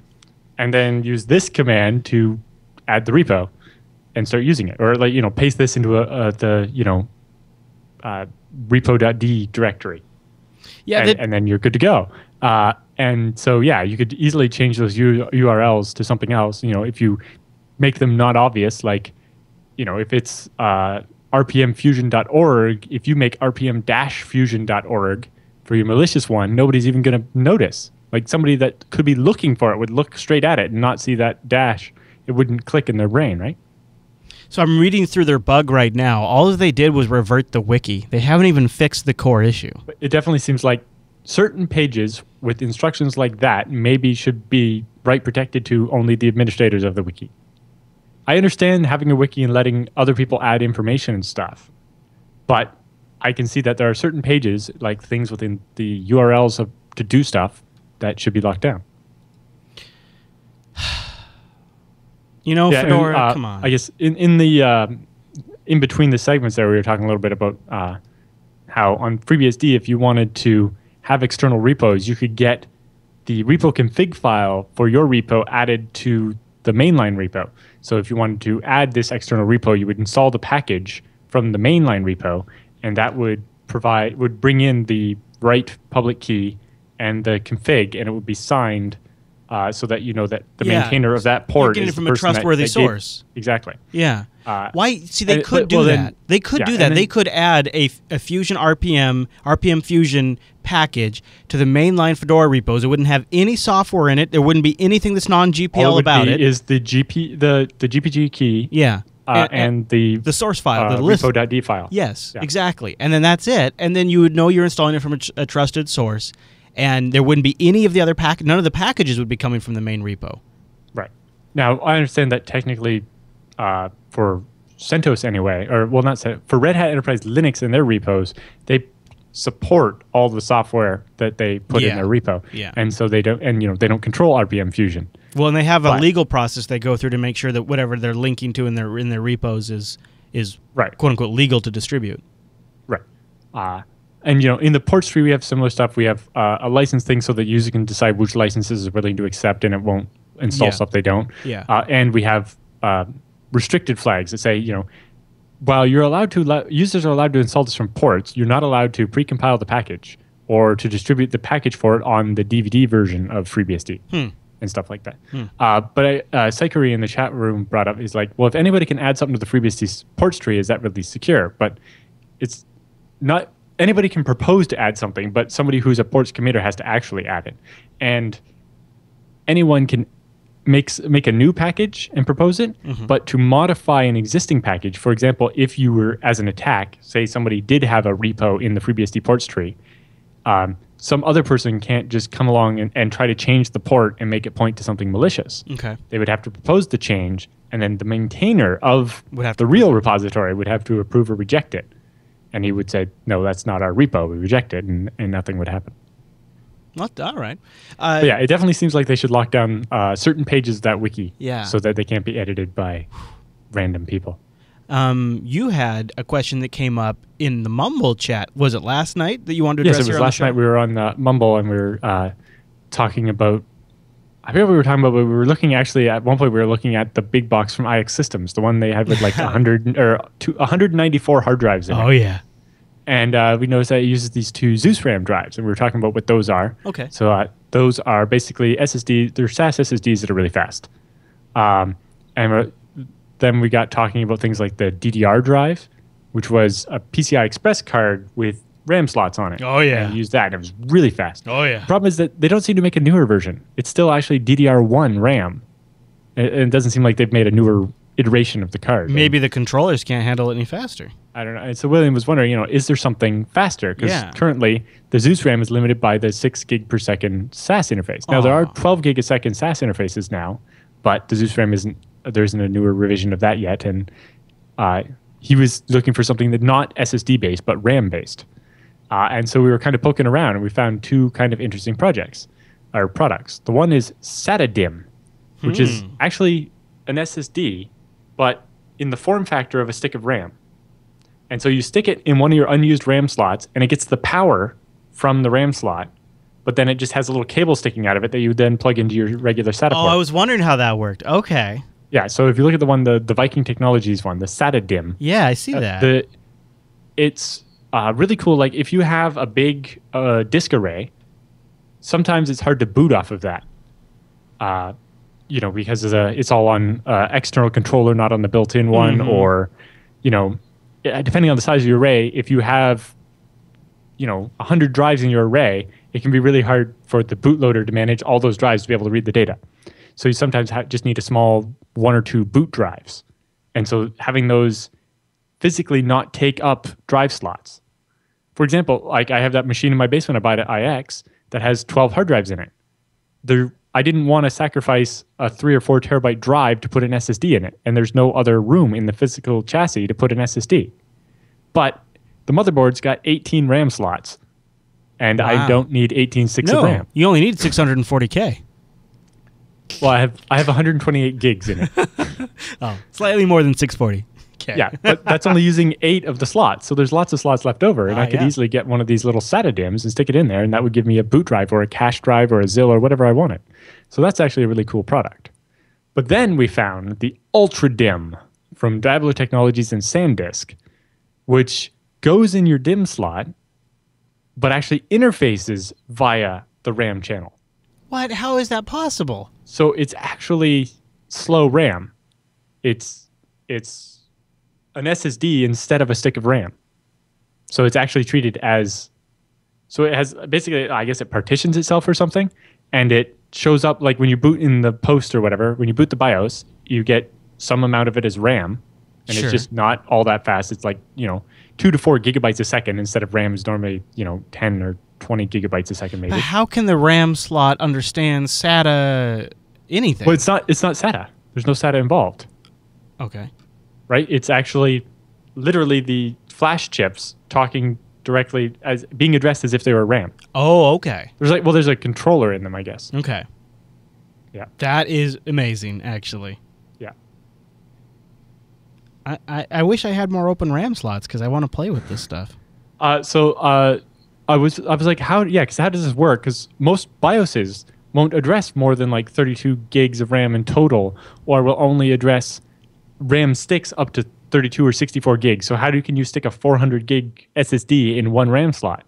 and then use this command to add the repo and start using it, or paste this into the repo.d directory. Yeah, and then you're good to go. And so you could easily change those URLs to something else. If you make them not obvious, if it's rpmfusion.org, if you make rpm-fusion.org for your malicious one, nobody's even going to notice. Somebody that could be looking for it would look straight at it and not see that dash. It wouldn't click in their brain, right? So I'm reading through their bug right now. All they did was revert the wiki. They haven't even fixed the core issue. But it definitely seems like certain pages with instructions like that maybe should be write protected to only the administrators of the wiki. I understand having a wiki and letting other people add information and stuff, but I can see that there are certain pages, like things within the URLs to do stuff, that should be locked down. Fedora, come on. I guess in between the segments there, we were talking a little bit about how on FreeBSD, if you wanted to have external repos, you could get the repo config file for your repo added to the mainline repo. So if you wanted to add this external repo, you would install the package from the mainline repo, and that would bring in the right public key and the config, and it would be signed so that you know that the maintainer of that port is the from a person trustworthy source. Exactly. Yeah. Why? See, they could do that. They could do that. They could add a Fusion RPM Fusion package to the mainline Fedora repos. It wouldn't have any software in it. There wouldn't be anything that's non-GPL about it. Is the GPG key? Yeah. And the source file, the list repo.d file. Yes, exactly. And then that's it. And then you would know you're installing it from a trusted source, and there wouldn't be any of the other none of the packages would be coming from the main repo. Right. Now, I understand that technically for CentOS anyway, for Red Hat Enterprise Linux and their repos, they support all the software that they put in their repo. Yeah. And so they don't they don't control RPM Fusion. Well, and they have a legal process they go through to make sure that whatever they're linking to in their repos is right, quote unquote legal to distribute. Right. And in the ports tree we have similar stuff. We have a license thing so that users can decide which licenses are willing to accept, and it won't install stuff they don't. Yeah. And we have restricted flags that say while you're allowed to users are allowed to install this from ports, you're not allowed to precompile the package or to distribute the package for it on the DVD version of FreeBSD. And stuff like that. But Saikari in the chat room brought up, he's like, well, if anybody can add something to the FreeBSD ports tree, is that really secure? But it's not, anybody can propose to add something, but somebody who's a ports committer has to actually add it. And anyone can make a new package and propose it, but to modify an existing package, for example, if you were, as an attack, say somebody did have a repo in the FreeBSD ports tree, some other person can't just come along and try to change the port and make it point to something malicious. Okay. They would have to propose the change, and then the maintainer of the real repository would have to approve or reject it. And he would say, no, that's not our repo. We reject it, and nothing would happen. All right. It definitely seems like they should lock down certain pages of that wiki so that they can't be edited by random people. You had a question that came up in the Mumble chat. Was it last night that you wanted to address? Yes, it was last night. We were on Mumble and we were talking about, I forget what we were talking about, but we were looking actually, at one point we were looking at the big box from iXsystems, the one they had with like 194 hard drives in it. Oh, yeah. And we noticed that it uses these two Zeus RAM drives, and we were talking about what those are. Okay. So those are basically SSDs, they're SAS SSDs that are really fast. Then we got talking about things like the DDR drive, which was a PCI Express card with RAM slots on it. Oh, yeah. And used that, and it was really fast. Oh, yeah. The problem is that they don't seem to make a newer version. It's still actually DDR1 RAM. And it doesn't seem like they've made a newer iteration of the card. Maybe the controllers can't handle it any faster. I don't know. And so William was wondering, is there something faster? Because currently the Zeus RAM is limited by the 6 gig per second SAS interface. Now, there are 12 gig a second SAS interfaces now, but the Zeus RAM there isn't a newer revision of that yet. And he was looking for something that not SSD based, but RAM based. And so we were kind of poking around, and we found two kind of interesting products. The one is SATA-DIMM, which is actually an SSD, but in the form factor of a stick of RAM. And so you stick it in one of your unused RAM slots, and it gets the power from the RAM slot, but then it just has a little cable sticking out of it that you then plug into your regular SATA port. I was wondering how that worked. Okay. Yeah, so if you look at the one, the Viking Technologies one, the SATA-DIMM. Yeah, I see that. It's really cool. Like, if you have a big disk array, sometimes it's hard to boot off of that. Because it's all on external controller, not on the built-in one, or, depending on the size of your array, if you have, 100 drives in your array, it can be really hard for the bootloader to manage all those drives to be able to read the data. So you sometimes just need a small 1 or 2 boot drives. And so having those physically not take up drive slots. For example, like I have that machine in my basement I bought at IX that has 12 hard drives in it. I didn't want to sacrifice a 3 or 4 terabyte drive to put an SSD in it, and there's no other room in the physical chassis to put an SSD. But the motherboard's got 18 RAM slots, and I don't need 18 sticks of RAM. You only need 640K. Well, I have 128 gigs in it. Oh, slightly more than 640. Okay. Yeah, but that's only using 8 of the slots, so there's lots of slots left over, and I could easily get one of these little SATA DIMMs and stick it in there, and that would give me a boot drive or a cache drive or a ZIL or whatever I wanted. So that's actually a really cool product. But then we found the Ultra DIMM from Diablo Technologies and SanDisk, which goes in your DIMM slot, but actually interfaces via the RAM channel. What? How is that possible? So it's actually slow RAM. It's an SSD instead of a stick of RAM. So it's actually treated as, so it has basically, I guess it partitions itself or something, and it shows up like when you boot in the post or whatever, when you boot the BIOS, you get some amount of it as RAM, and it's just not all that fast. It's like, 2 to 4 gigabytes a second instead of RAM is normally, 10 or 20 gigabytes a second maybe. But how can the RAM slot understand SATA anything? Well, it's not SATA. There's no SATA involved. Okay. Right? It's actually literally the flash chips talking directly as being addressed as if they were RAM. Oh, okay. There's a controller in them, I guess. Okay. Yeah. That is amazing, actually. Yeah. I wish I had more open RAM slots because I want to play with this stuff. I was like, how does this work? Because most BIOSes won't address more than like 32 gigs of RAM in total, or will only address RAM sticks up to 32 or 64 gigs. So how can you stick a 400 gig SSD in one RAM slot?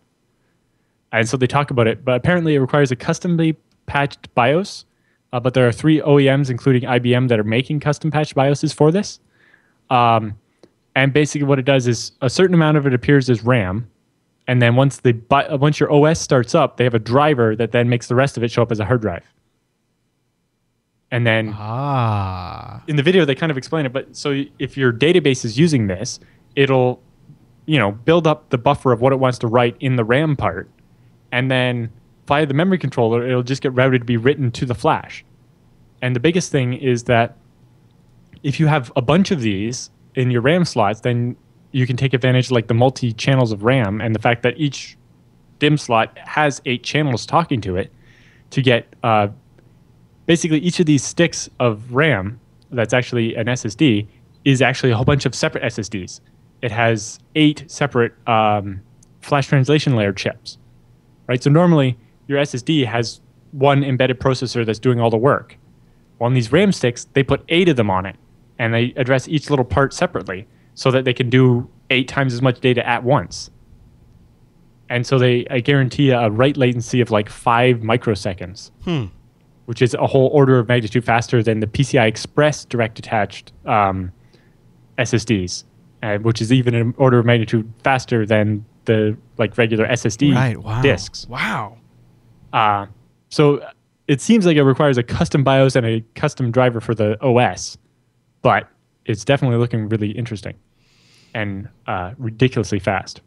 And so they talk about it, but apparently it requires a customly patched BIOS. But there are 3 OEMs, including IBM, that are making custom patched BIOSes for this. And basically what it does is a certain amount of it appears as RAM. And then once your OS starts up, they have a driver that then makes the rest of it show up as a hard drive. And then in the video, they kind of explain it. But so if your database is using this, it'll, build up the buffer of what it wants to write in the RAM part. And then via the memory controller, it'll just get routed to be written to the flash. And the biggest thing is that if you have a bunch of these in your RAM slots, then you can take advantage of like the multi-channels of RAM and the fact that each DIMM slot has 8 channels talking to it to get basically each of these sticks of RAM that's actually an SSD is actually a whole bunch of separate SSDs. It has 8 separate flash translation layer chips, right? So normally your SSD has one embedded processor that's doing all the work. Well, on these RAM sticks, they put 8 of them on it, and they address each little part separately so that they can do 8 times as much data at once. And so I guarantee a write latency of like 5 microseconds, which is a whole order of magnitude faster than the PCI Express direct attached SSDs, which is even an order of magnitude faster than the like regular SSD disks. Wow. So it seems like it requires a custom BIOS and a custom driver for the OS, but it's definitely looking really interesting and ridiculously fast.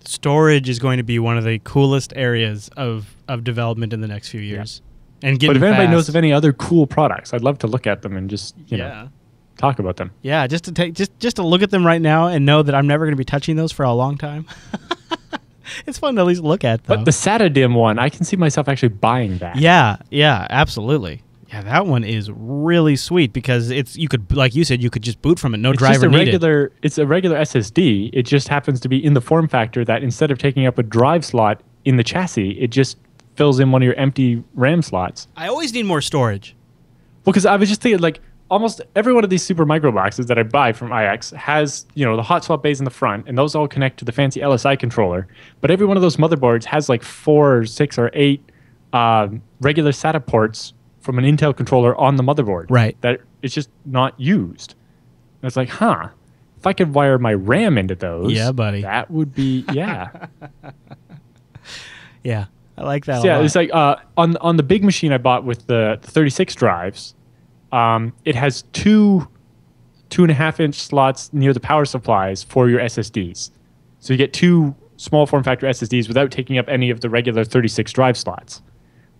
Storage is going to be one of the coolest areas of development in the next few years. Yeah. And but if anybody knows of any other cool products, I'd love to look at them and just talk about them. Yeah, just to look at them right now and know that I'm never going to be touching those for a long time. It's fun to at least look at, though. But the SATA DIMM one, I can see myself actually buying that. Yeah, absolutely. Yeah, that one is really sweet because you could, like you said, you could just boot from it. No driver needed. It's a regular SSD. It just happens to be in the form factor that instead of taking up a drive slot in the chassis, it just fills in one of your empty RAM slots. I always need more storage. Well, because I was just thinking, like, almost every one of these super micro boxes that I buy from iX has, the hot swap bays in the front, and those all connect to the fancy LSI controller. But every one of those motherboards has like 4 or 6 or 8 regular SATA ports from an Intel controller on the motherboard. Right. That it's just not used. And it's like, if I could wire my RAM into those, yeah, buddy, that would be, yeah. Yeah, I like that. So, it's like on the big machine I bought with the 36 drives, it has 2 2.5-inch slots near the power supplies for your SSDs. So you get 2 small form factor SSDs without taking up any of the regular 36 drive slots.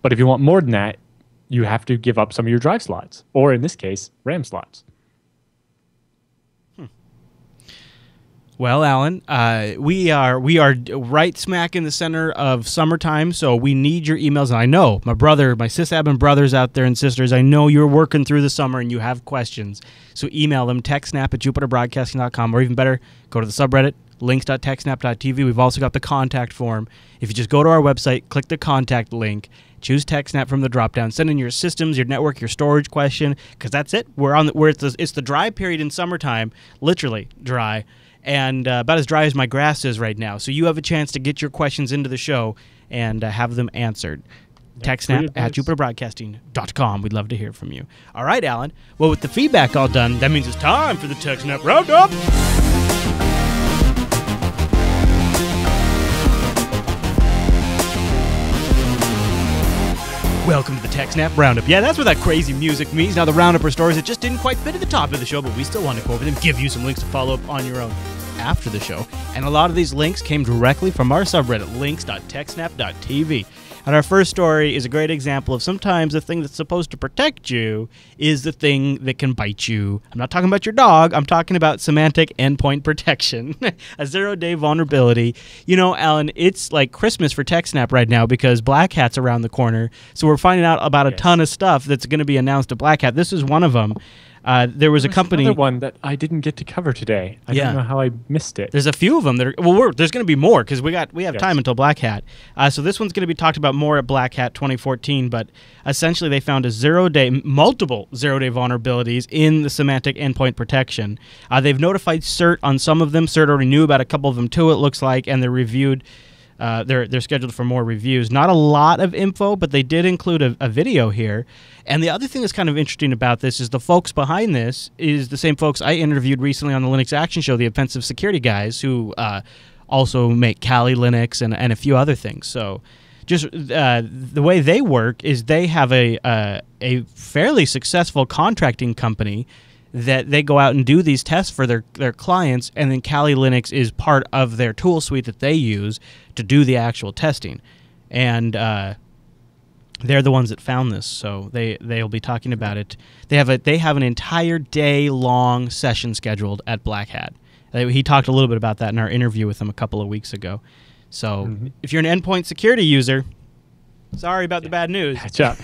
But if you want more than that, you have to give up some of your drive slots, or in this case, RAM slots. Well, Alan, we are right smack in the center of summertime, so we need your emails. And I know my sysadmin brothers out there and sisters, I know you're working through the summer and you have questions. So email them, techsnap@jupiterbroadcasting.com, or even better, go to the subreddit, links.techsnap.tv. We've also got the contact form. If you just go to our website, click the contact link, choose TechSNAP from the drop-down, send in your systems, your network, your storage question, because that's it. It's the dry period in summertime, literally dry. And about as dry as my grass is right now. So you have a chance to get your questions into the show and have them answered. TechSNAP@jupiterbroadcasting.com. We'd love to hear from you. All right, Alan. Well, with the feedback all done, that means it's time for the TechSNAP Roundup. Welcome to the TechSNAP Roundup. Yeah, that's what that crazy music means. Now, the Roundup are stories that just didn't quite fit at the top of the show, but we still want to go over them, give you some links to follow up on your own after the show. And a lot of these links came directly from our subreddit, links.techsnap.tv. And our first story is a great example of sometimes the thing that's supposed to protect you is the thing that can bite you. I'm not talking about your dog. I'm talking about semantic endpoint protection, a zero-day vulnerability. You know, Alan, it's like Christmas for TechSNAP right now because Black Hat's around the corner. So we're finding out about a ton of stuff that's going to be announced at Black Hat. This is one of them. There was a company. Another one that I didn't get to cover today. I don't know how I missed it. There's a few of them that are. There's going to be more because we have time until Black Hat. So this one's going to be talked about more at Black Hat 2014. But essentially, they found multiple zero-day vulnerabilities in the semantic endpoint protection. They've notified CERT on some of them. CERT already knew about a couple of them too. It looks like, and they're reviewed. They're scheduled for more reviews. Not a lot of info, but they did include a video here. And the other thing that's kind of interesting about this is the folks behind this is the same folks I interviewed recently on the Linux Action Show, the offensive security guys who also make Kali Linux and a few other things. So just the way they work is they have a fairly successful contracting company that they go out and do these tests for their clients, and then Kali Linux is part of their tool suite that they use to do the actual testing. And they're the ones that found this, so they'll be talking about it. They have an entire day-long session scheduled at Black Hat. He talked a little bit about that in our interview with him a couple of weeks ago. So if you're an endpoint security user, sorry about the bad news. Patch up.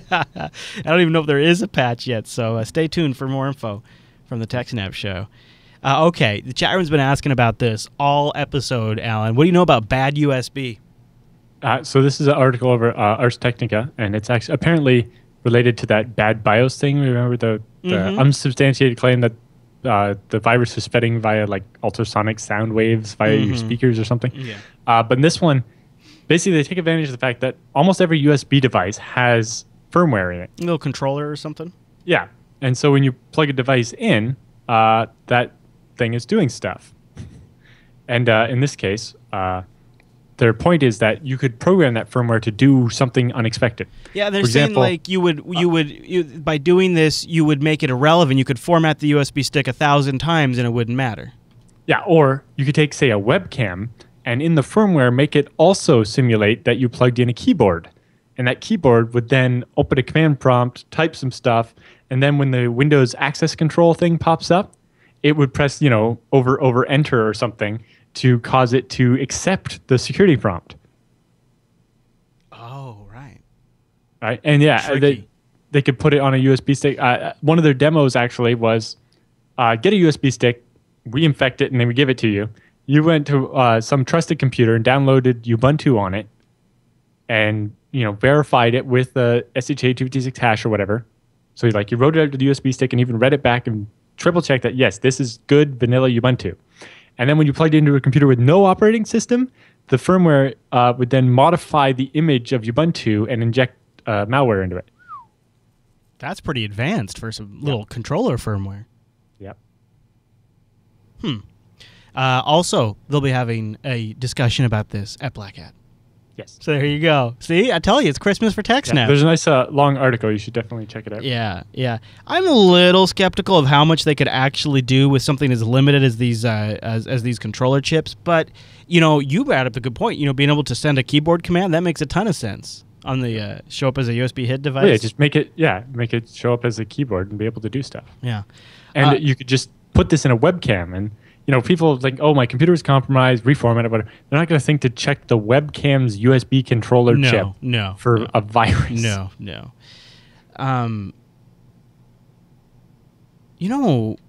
I don't even know if there is a patch yet, so stay tuned for more info from the TechSNAP show. Okay, the chat room's been asking about this all episode, Alan. What do you know about BadUSB? So this is an article over Ars Technica, and it's actually apparently related to that bad BIOS thing. Remember the unsubstantiated claim that the virus was spreading via like ultrasonic sound waves via your speakers or something? Yeah. But in this one, basically, they take advantage of the fact that almost every USB device has firmware in it. A little controller or something? Yeah. And so when you plug a device in, that thing is doing stuff. And in this case, their point is that you could program that firmware to do something unexpected. Yeah, they're saying like you would by doing this, you would make it irrelevant. You could format the USB stick 1,000 times and it wouldn't matter. Yeah, or you could take, say, a webcam and in the firmware, make it also simulate that you plugged in a keyboard. And that keyboard would then open a command prompt, type some stuff, and then when the Windows access control thing pops up, it would press, over enter or something to cause it to accept the security prompt. Oh, right. Right, and they could put it on a USB stick. One of their demos actually was get a USB stick, reinfect it, and then we give it to you. You went to some trusted computer and downloaded Ubuntu on it, and verified it with the SHA-256 hash or whatever. So you wrote it out to the USB stick and even read it back and triple checked that yes, this is good vanilla Ubuntu. And then when you plugged it into a computer with no operating system, the firmware would then modify the image of Ubuntu and inject malware into it. That's pretty advanced for some little controller firmware. Yep. Also, they'll be having a discussion about this at Black Hat. Yes. So there you go. See, I tell you, it's Christmas for TechSNAP. Yeah, there's a nice long article. You should definitely check it out. Yeah. I'm a little skeptical of how much they could actually do with something as limited as these as these controller chips. But you brought up a good point. Being able to send a keyboard command, that makes a ton of sense on the show up as a USB hit device. Oh, yeah, just make it show up as a keyboard and be able to do stuff. Yeah. And you could just put this in a webcam and people think, oh, my computer is compromised, reformat it, whatever. They're not going to think to check the webcam's USB controller chip for a virus. No.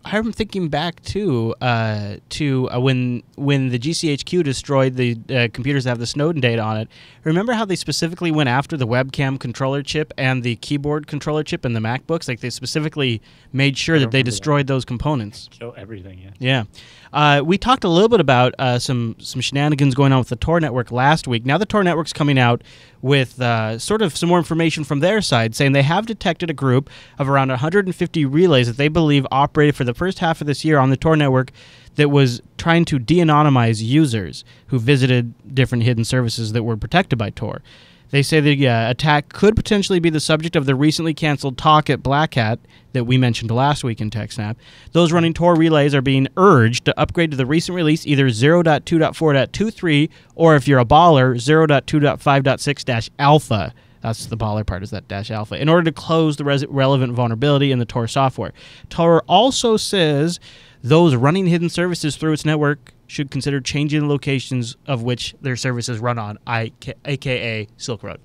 I'm thinking back to when the GCHQ destroyed the computers that have the Snowden data on it. Remember how they specifically went after the webcam controller chip and the keyboard controller chip in the MacBooks? Like, they specifically made sure that they destroyed those components. Kill everything, yeah. We talked a little bit about some shenanigans going on with the Tor network last week. Now the Tor network's coming out with sort of some more information from their side, saying they have detected a group of around 150 relays that they believe operated for the first half of this year on the Tor network that was trying to de-anonymize users who visited different hidden services that were protected by Tor. They say the attack could potentially be the subject of the recently canceled talk at Black Hat that we mentioned last week in TechSNAP. Those running Tor relays are being urged to upgrade to the recent release, either 0.2.4.23, or if you're a baller, 0.2.5.6-alpha. That's the baller part, is that -alpha, in order to close the relevant vulnerability in the Tor software. Tor also says those running hidden services through its network should consider changing the locations of which their services run on, aka Silk Road,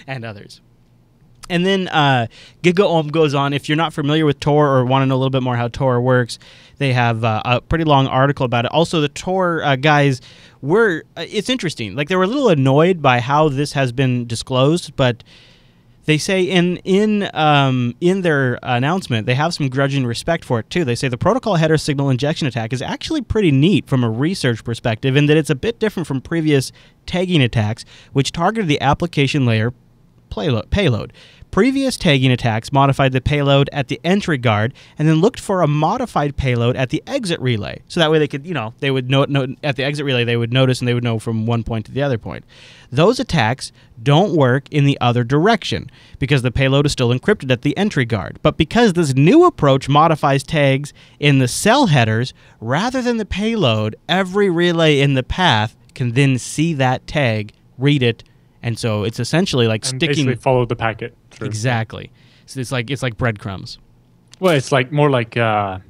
and others. And then GigaOM goes on. If you're not familiar with Tor or want to know a little bit more how Tor works, they have a pretty long article about it. Also, the Tor guys it's interesting. Like, they were a little annoyed by how this has been disclosed, but they say in their announcement, they have some grudging respect for it, too. They say the protocol header signal injection attack is actually pretty neat from a research perspective, in that it's a bit different from previous tagging attacks, which targeted the application layer payload. Previous tagging attacks modified the payload at the entry guard and then looked for a modified payload at the exit relay. So that way they could, they would note at the exit relay, they would notice and they would know from one point to the other point. Those attacks don't work in the other direction because the payload is still encrypted at the entry guard. But because this new approach modifies tags in the cell headers rather than the payload, every relay in the path can then see that tag, read it, and so it's essentially like and sticking. Basically follow the packet through. Exactly. So it's like breadcrumbs. Well, it's like more like the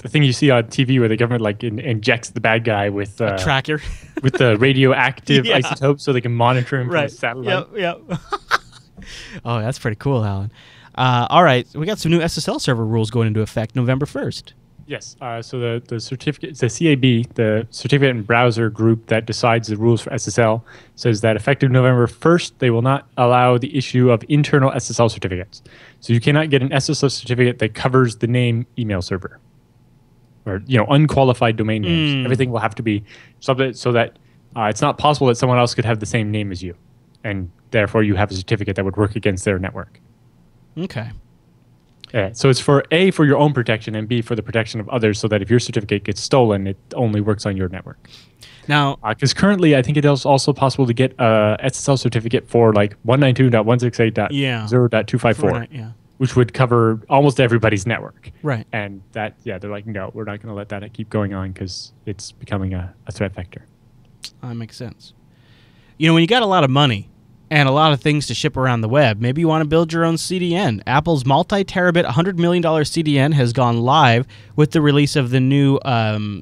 thing you see on TV where the government injects the bad guy with a tracker, with the radioactive isotopes, so they can monitor him from a satellite. Yep. Oh, that's pretty cool, Alan. All right, we got some new SSL server rules going into effect November 1st. Yes. So the certificate, the CAB, the Certificate and Browser Group that decides the rules for SSL, says that effective November 1st, they will not allow the issue of internal SSL certificates. So you cannot get an SSL certificate that covers the name email server, or unqualified domain names. Everything will have to be something so that it's not possible that someone else could have the same name as you, and therefore you have a certificate that would work against their network. Okay. Yeah, so it's for A, for your own protection, and B, for the protection of others, so that if your certificate gets stolen, it only works on your network. Now, because currently, I think it is also possible to get a SSL certificate for like 192.168.0.254, which would cover almost everybody's network. Right. And that, they're like, no, we're not going to let that keep going on because it's becoming a threat vector. That makes sense. When you got a lot of money and a lot of things to ship around the web, maybe you want to build your own CDN. Apple's multi-terabit, $100 million CDN has gone live with the release of the new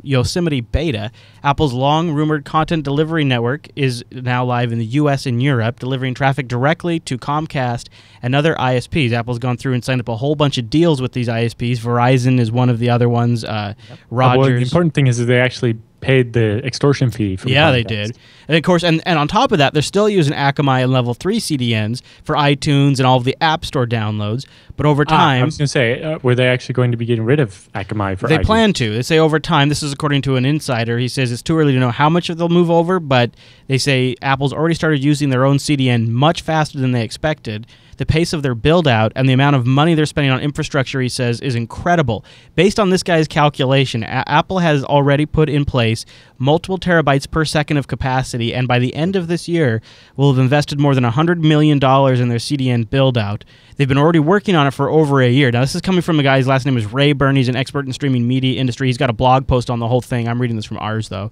Yosemite beta. Apple's long-rumored content delivery network is now live in the U.S. and Europe, delivering traffic directly to Comcast and other ISPs. Apple's gone through and signed up a whole bunch of deals with these ISPs. Verizon is one of the other ones. Rogers. Well, the important thing is that they actually paid the extortion fee from Comcast. They did. And of course, and on top of that, they're still using Akamai and Level 3 CDNs for iTunes and all of the App Store downloads. But over time... I was going to say, were they actually going to be getting rid of Akamai for They iTunes? plan to. They say over time, this is according to an insider, he says it's too early to know how much they'll move over, but they say Apple's already started using their own CDN much faster than they expected. The pace of their build-out and the amount of money they're spending on infrastructure, he says, is incredible. Based on this guy's calculation, Apple has already put in place multiple terabytes per second of capacity, and by the end of this year, will have invested more than $100 million in their CDN build-out. They've been already working on it for over a year. Now, this is coming from a guy, his last name is Ray Byrne. He's an expert in streaming media industry. He's got a blog post on the whole thing. I'm reading this from ours, though.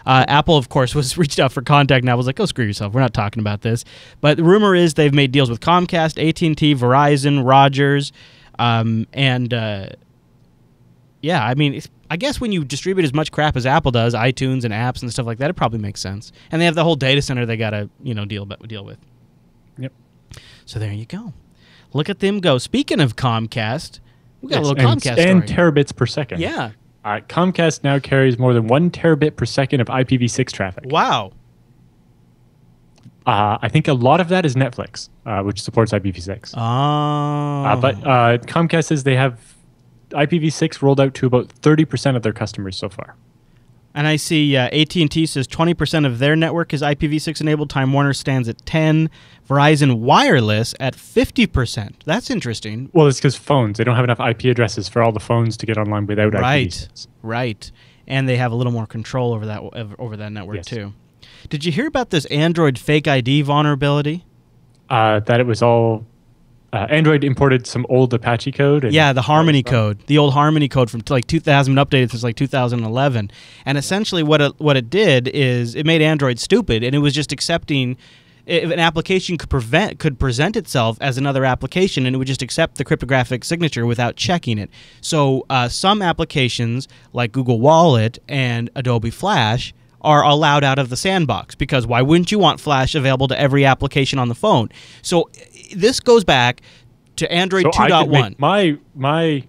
Apple, of course, was reached out for contact, and I was like, "Go screw yourself. We're not talking about this." But the rumor is they've made deals with Comcast, AT&T, Verizon, Rogers, I guess when you distribute as much crap as Apple does, iTunes and apps and stuff like that, it probably makes sense. And they have the whole data center they got to, deal with. Yep. So there you go. Look at them go. Speaking of Comcast, we got a little Comcast and story. terabits per second. Yeah. Comcast now carries more than 1 terabit per second of IPv6 traffic. Wow. I think a lot of that is Netflix, which supports IPv6. Oh. But Comcast says they have IPv6 rolled out to about 30% of their customers so far. And I see AT&T says 20% of their network is IPv6 enabled. Time Warner stands at 10%. Verizon Wireless at 50%. That's interesting. Well, it's because phones. They don't have enough IP addresses for all the phones to get online without IPv6. Right. And they have a little more control over that network too. Did you hear about this Android fake ID vulnerability? That it was all... Android imported some old Apache code. Yeah, the Harmony code. The old Harmony code from 2000, updated since 2011. And essentially what it did is it made Android stupid, and it was just accepting... If an application could present itself as another application, and it would just accept the cryptographic signature without checking it. So some applications, like Google Wallet and Adobe Flash, are allowed out of the sandbox, because why wouldn't you want Flash available to every application on the phone? So this goes back to Android 2.1. My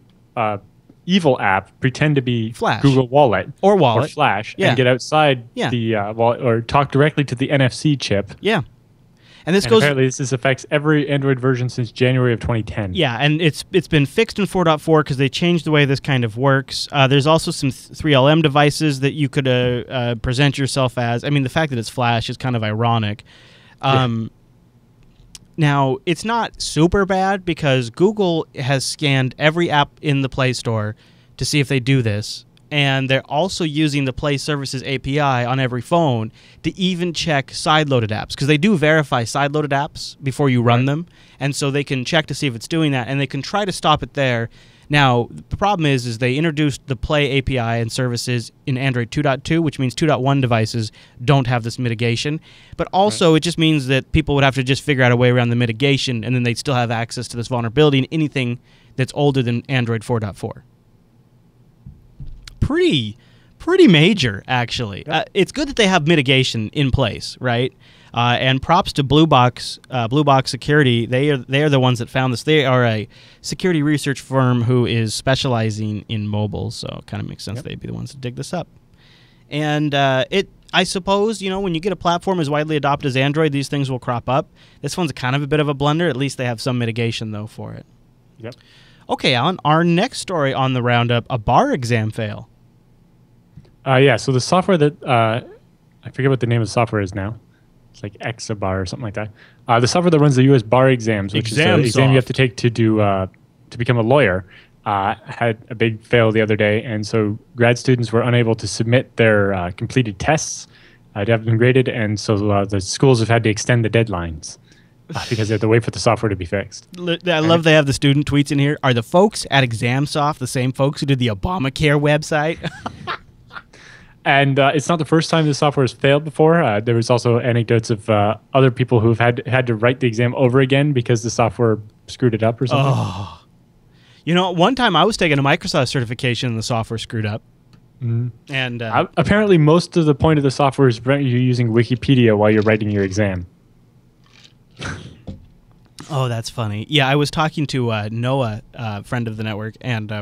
evil app pretend to be Flash. Google Wallet or Flash and get outside the wallet or talk directly to the NFC chip. Yeah. And apparently this affects every Android version since January of 2010. Yeah, and it's been fixed in 4.4 because they changed the way this kind of works. There's also some 3LM devices that you could present yourself as. I mean, the fact that it's Flash is kind of ironic. Now, it's not super bad because Google has scanned every app in the Play Store to see if they do this. And they're also using the Play Services API on every phone to even check sideloaded apps, because they do verify sideloaded apps before you run them. And so they can check to see if it's doing that, and they can try to stop it there. Now, the problem is they introduced the Play API and services in Android 2.2, which means 2.1 devices don't have this mitigation. But also, it just means that people would have to just figure out a way around the mitigation, and then they'd still have access to this vulnerability in anything that's older than Android 4.4. Pretty major, actually. It's good that they have mitigation in place, right? And props to Blue Box Security. They are the ones that found this. They are a security research firm who is specializing in mobile, so it kind of makes sense they'd be the ones to dig this up. And I suppose, when you get a platform as widely adopted as Android, these things will crop up. This one's kind of a bit of a blunder. At least they have some mitigation, though, for it. Yep. Okay, Alan, our next story on the Roundup, a bar exam fail. So the software that, I forget what the name of the software is now. It's like Exabar or something like that. The software that runs the U.S. bar exams, which is the exam you have to take to become a lawyer, had a big fail the other day. And so grad students were unable to submit their completed tests to have been graded. And so the schools have had to extend the deadlines because they have to wait for the software to be fixed. I love they have the student tweets in here. Are the folks at ExamSoft the same folks who did the Obamacare website? And it's not the first time this software has failed before. There was also anecdotes of other people who have had to write the exam over again because the software screwed it up or something. Oh. One time I was taking a Microsoft certification and the software screwed up. Mm-hmm. And apparently most of the point of the software is you're using Wikipedia while you're writing your exam. Oh, that's funny. Yeah, I was talking to Noah, friend of the network, and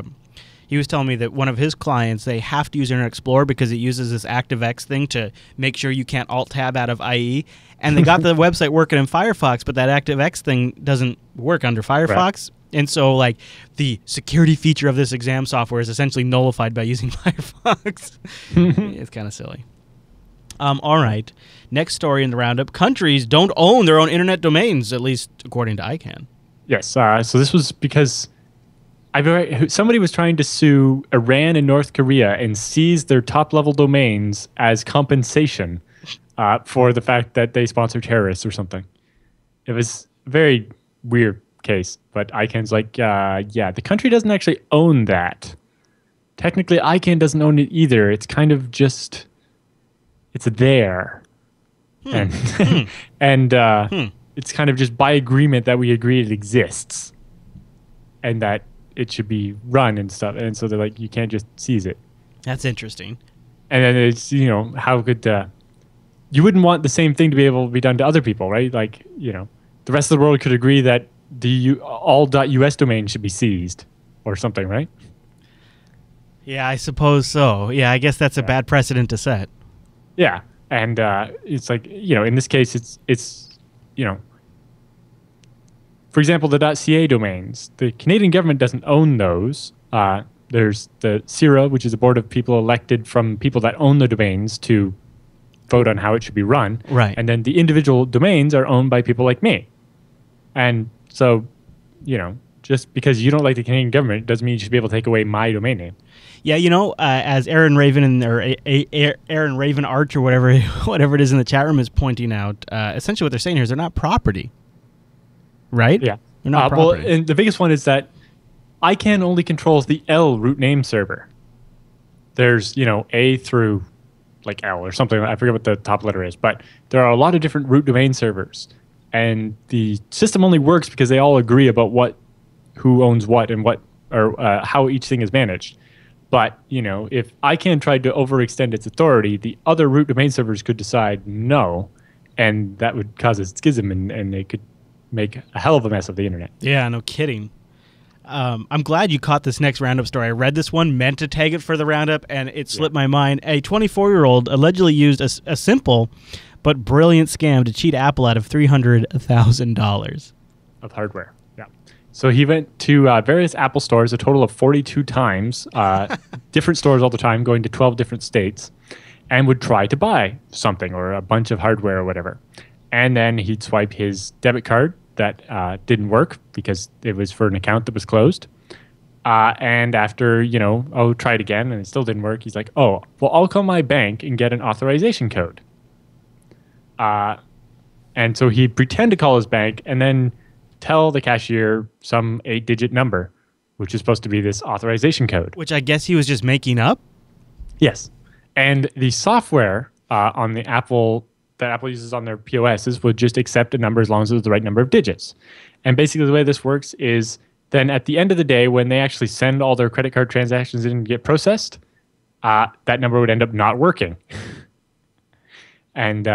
he was telling me that one of his clients, they have to use Internet Explorer because it uses this ActiveX thing to make sure you can't Alt-Tab out of IE. And they got the website working in Firefox, but that ActiveX thing doesn't work under Firefox. Right. And so, the security feature of this exam software is essentially nullified by using Firefox. It's kind of silly. All right. Next story in the Roundup. Countries don't own their own internet domains, at least according to ICANN. Yes. So this was because somebody was trying to sue Iran and North Korea and seize their top-level domains as compensation for the fact that they sponsor terrorists or something. It was a very weird case, but ICANN's the country doesn't actually own that. Technically, ICANN doesn't own it either. It's kind of just... It's there. And it's kind of just by agreement that we agree it exists. And that it should be run and stuff. And so they're like, you can't just seize it. That's interesting. And then it's, how could you wouldn't want the same thing to be able to be done to other people, right? Like, the rest of the world could agree that all .us domains should be seized or something, right? Yeah, I suppose so. Yeah, I guess that's a bad precedent to set. Yeah. And it's like, in this case, it's for example, the .ca domains. The Canadian government doesn't own those. There's the CIRA, which is a board of people elected from people that own the domains to vote on how it should be run. Right. And then the individual domains are owned by people like me. And so, just because you don't like the Canadian government doesn't mean you should be able to take away my domain name. Yeah, as Aaron Raven Aaron Raven Arch or whatever it is in the chat room is pointing out, essentially what they're saying here is they're not property, right? Yeah, they're not property. Well, and the biggest one is that ICANN only controls the L root name server. There's A through like L or something. I forget what the top letter is, but there are a lot of different root domain servers, and the system only works because they all agree about who owns what and what or how each thing is managed. But, if ICANN tried to overextend its authority, the other root domain servers could decide no, and that would cause a schism, and they could make a hell of a mess of the internet. Yeah, no kidding. I'm glad you caught this next Roundup story. I read this one, meant to tag it for the Roundup, and it slipped my mind. A 24-year-old allegedly used a simple but brilliant scam to cheat Apple out of $300,000. Of hardware. So he went to various Apple stores, a total of 42 times, different stores all the time, going to 12 different states, and would try to buy something or a bunch of hardware or whatever. And then he'd swipe his debit card that didn't work because it was for an account that was closed. And after, try it again, and it still didn't work, he's like, oh, well, I'll call my bank and get an authorization code. And so he'd pretend to call his bank and then tell the cashier some 8-digit number, which is supposed to be this authorization code. Which I guess he was just making up? Yes. And the software on the Apple that Apple uses on their POSs would just accept a number as long as it was the right number of digits. And basically the way this works is then at the end of the day, when they actually send all their credit card transactions in and get processed, that number would end up not working. And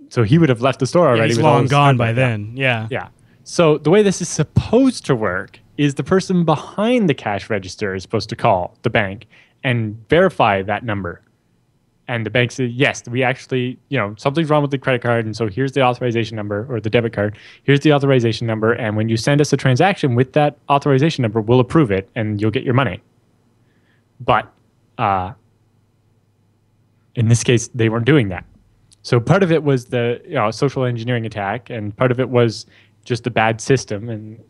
so he would have left the store already. Yeah, he's long gone by then. Yeah. Yeah. So the way this is supposed to work is the person behind the cash register is supposed to call the bank and verify that number. And the bank says, yes, we actually, something's wrong with the credit card. And so here's the authorization number or the debit card. Here's the authorization number. And when you send us a transaction with that authorization number, we'll approve it and you'll get your money. But in this case, they weren't doing that. So part of it was the social engineering attack, and part of it was just a bad system. And,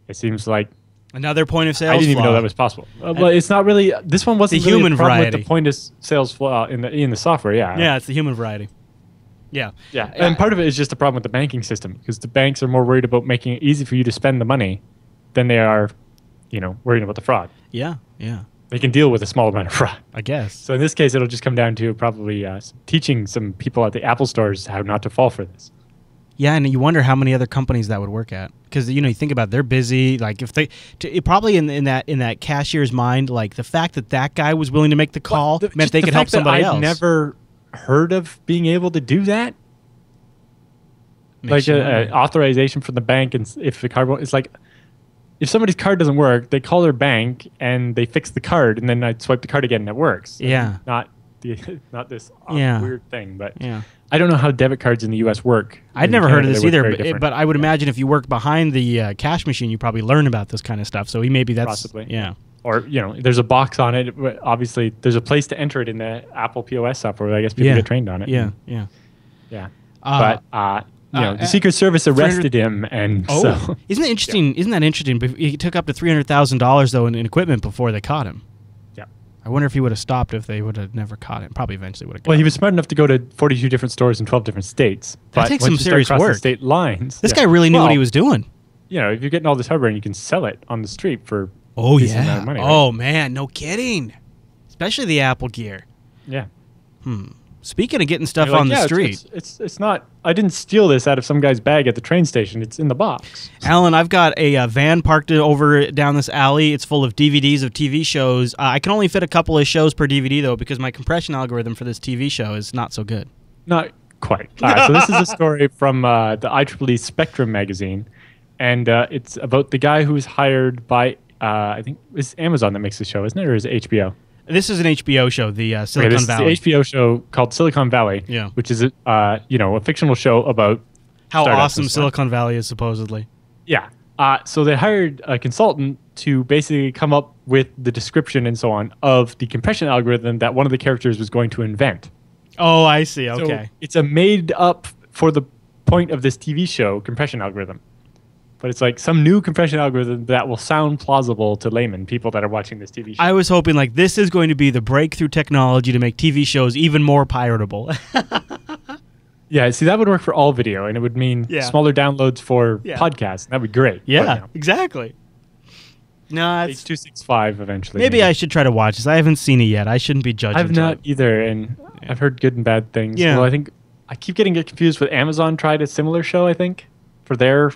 it seems like another point of sales I didn't even flaw. know that was possible. Well, it's not really. This one wasn't the really human a problem variety. with the point of sales flaw in the software. Yeah. Yeah, it's the human variety. Yeah. Yeah. And part of it is just a problem with the banking system because the banks are more worried about making it easy for you to spend the money than they are, worrying about the fraud. Yeah. Yeah. They can deal with a small amount of fraud. I guess. So in this case, it'll just come down to probably teaching some people at the Apple stores how not to fall for this. Yeah, and you wonder how many other companies that would work at, because you think about it, they're busy. Like if they, probably in that cashier's mind, like the fact that guy was willing to make the call meant they could help somebody else. I've never heard of being able to do that. Makes like an authorization from the bank, and if the card, it's like if somebody's card doesn't work, they call their bank and they fix the card, and then I swipe the card again and it works. Yeah, not this weird thing, but yeah. I don't know how debit cards in the U.S. work. I'd never heard of this either, but I would imagine if you work behind the cash machine, you probably learn about this kind of stuff. So maybe that's possibly. Yeah. Or there's a box on it. Obviously, there's a place to enter it in the Apple POS software. I guess people get trained on it. Yeah, But the Secret Service arrested him, and so isn't that interesting? Isn't that interesting? He took up to $300,000 though in equipment before they caught him. I wonder if he would have stopped if they would have never caught him. Probably eventually would have. Well, he was smart enough to go to 42 different stores in 12 different states. That takes some serious work. State lines. This guy really knew what he was doing. If you're getting all this hardware and you can sell it on the street for amount of money. Oh man, no kidding. Especially the Apple gear. Yeah. Speaking of getting stuff You're like, on the yeah, street. It's not, I didn't steal this out of some guy's bag at the train station. It's in the box. Alan, I've got a van parked over down this alley. It's full of DVDs of TV shows. I can only fit a couple of shows per DVD, though, because my compression algorithm for this TV show is not so good. Not quite. So this is a story from the IEEE Spectrum magazine, and it's about the guy who was hired by, I think it's Amazon that makes the show, isn't it, or is it HBO? This is an HBO show, the Silicon Valley. This is the HBO show called Silicon Valley, which is a fictional show about how awesome Silicon Valley is, supposedly. Yeah. So they hired a consultant to basically come up with the description and so on of the compression algorithm that one of the characters was going to invent. Oh, I see. Okay. So it's a made up for the point of this TV show compression algorithm. But it's like some new compression algorithm that will sound plausible to laymen, people that are watching this TV show. I was hoping like this is going to be the breakthrough technology to make TV shows even more piratable. Yeah, see, that would work for all video, and it would mean smaller downloads for podcasts. That would be great. Yeah, exactly. No, it's H.265 eventually. Maybe I should try to watch this. I haven't seen it yet. I shouldn't be judging. I've not either, and I've heard good and bad things. Yeah. Well, I think I keep getting confused with Amazon tried a similar show, I think, for their...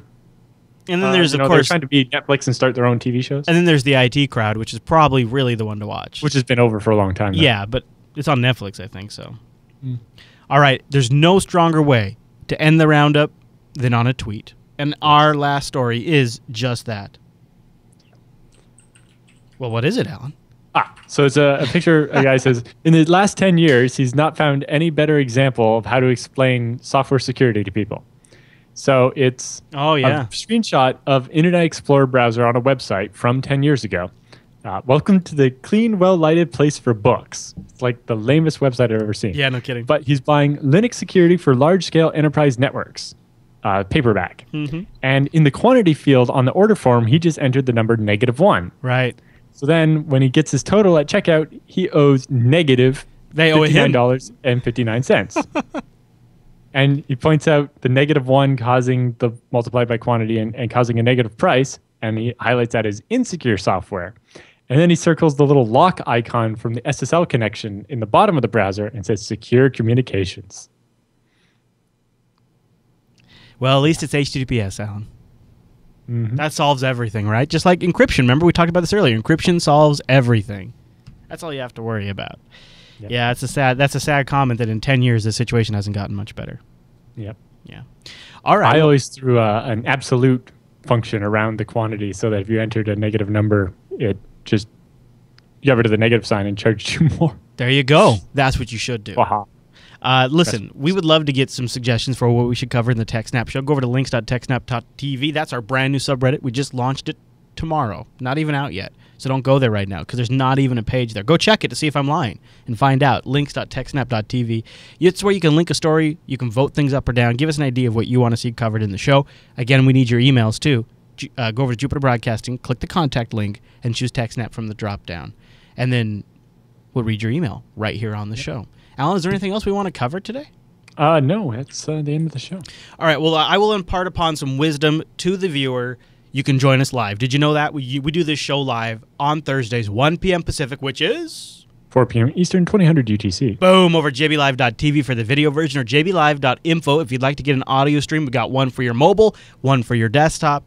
And then there's, of course... They're trying to be Netflix and start their own TV shows. And then there's the IT crowd, which is probably really the one to watch. Which has been over for a long time now. Yeah, but it's on Netflix, I think, so... All right, there's no stronger way to end the roundup than on a tweet. And our last story is just that. Well, what is it, Alan? So it's a picture. A guy says, in the last 10 years, he's not found any better example of how to explain software security to people. So it's a screenshot of Internet Explorer browser on a website from 10 years ago. Welcome to the clean, well-lighted place for books. It's like the lamest website I've ever seen. Yeah, no kidding. But he's buying Linux security for large-scale enterprise networks, paperback. And in the quantity field on the order form, he just entered the number -1. Right. So then when he gets his total at checkout, he owes negative $59.59. And he points out the -1 causing the multiplied by quantity and causing a negative price. And he highlights that as insecure software. And then he circles the little lock icon from the SSL connection in the bottom of the browser and says secure communications. Well, at least it's HTTPS, Alan. That solves everything, right? Just like encryption. Remember we talked about this earlier. Encryption solves everything. That's all you have to worry about. Yep. Yeah, that's a sad comment that in 10 years the situation hasn't gotten much better. Yep. Yeah. All right. I always threw an absolute function around the quantity so that if you entered a negative number, it just got rid of the negative sign and charged you more. There you go. That's what you should do. Aha. Listen, we would love to get some suggestions for what we should cover in the TechSNAP show. Go over to links.techsnap.tv. That's our brand new subreddit. We just launched it tomorrow. Not even out yet. So don't go there right now because there's not even a page there. Go check it to see if I'm lying and find out. Links.techsnap.tv. It's where you can link a story. You can vote things up or down. Give us an idea of what you want to see covered in the show. Again, we need your emails too. Go over to Jupiter Broadcasting, click the contact link, and choose TechSNAP from the drop-down. And then we'll read your email right here on the show. Alan, is there anything else we want to cover today? No, that's the end of the show. All right, well, I will impart upon some wisdom to the viewer. You can join us live. Did you know that? We do this show live on Thursdays, 1 p.m. Pacific, which is... 4 p.m. Eastern, 2000 UTC. Boom, over jblive.tv for the video version or jblive.info. If you'd like to get an audio stream, we got one for your mobile, one for your desktop.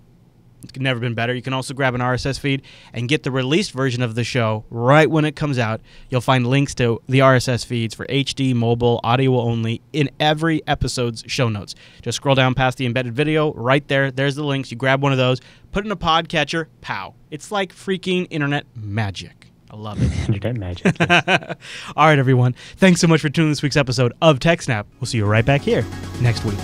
It's never been better. You can also grab an RSS feed and get the released version of the show right when it comes out. You'll find links to the RSS feeds for HD, mobile, audio only in every episode's show notes. Just scroll down past the embedded video. Right there, there's the links. You grab one of those, put it in a podcatcher, pow. It's like freaking internet magic. I love it. Internet magic. Yes. All right, everyone. Thanks so much for tuning in this week's episode of TechSNAP. We'll see you right back here next week.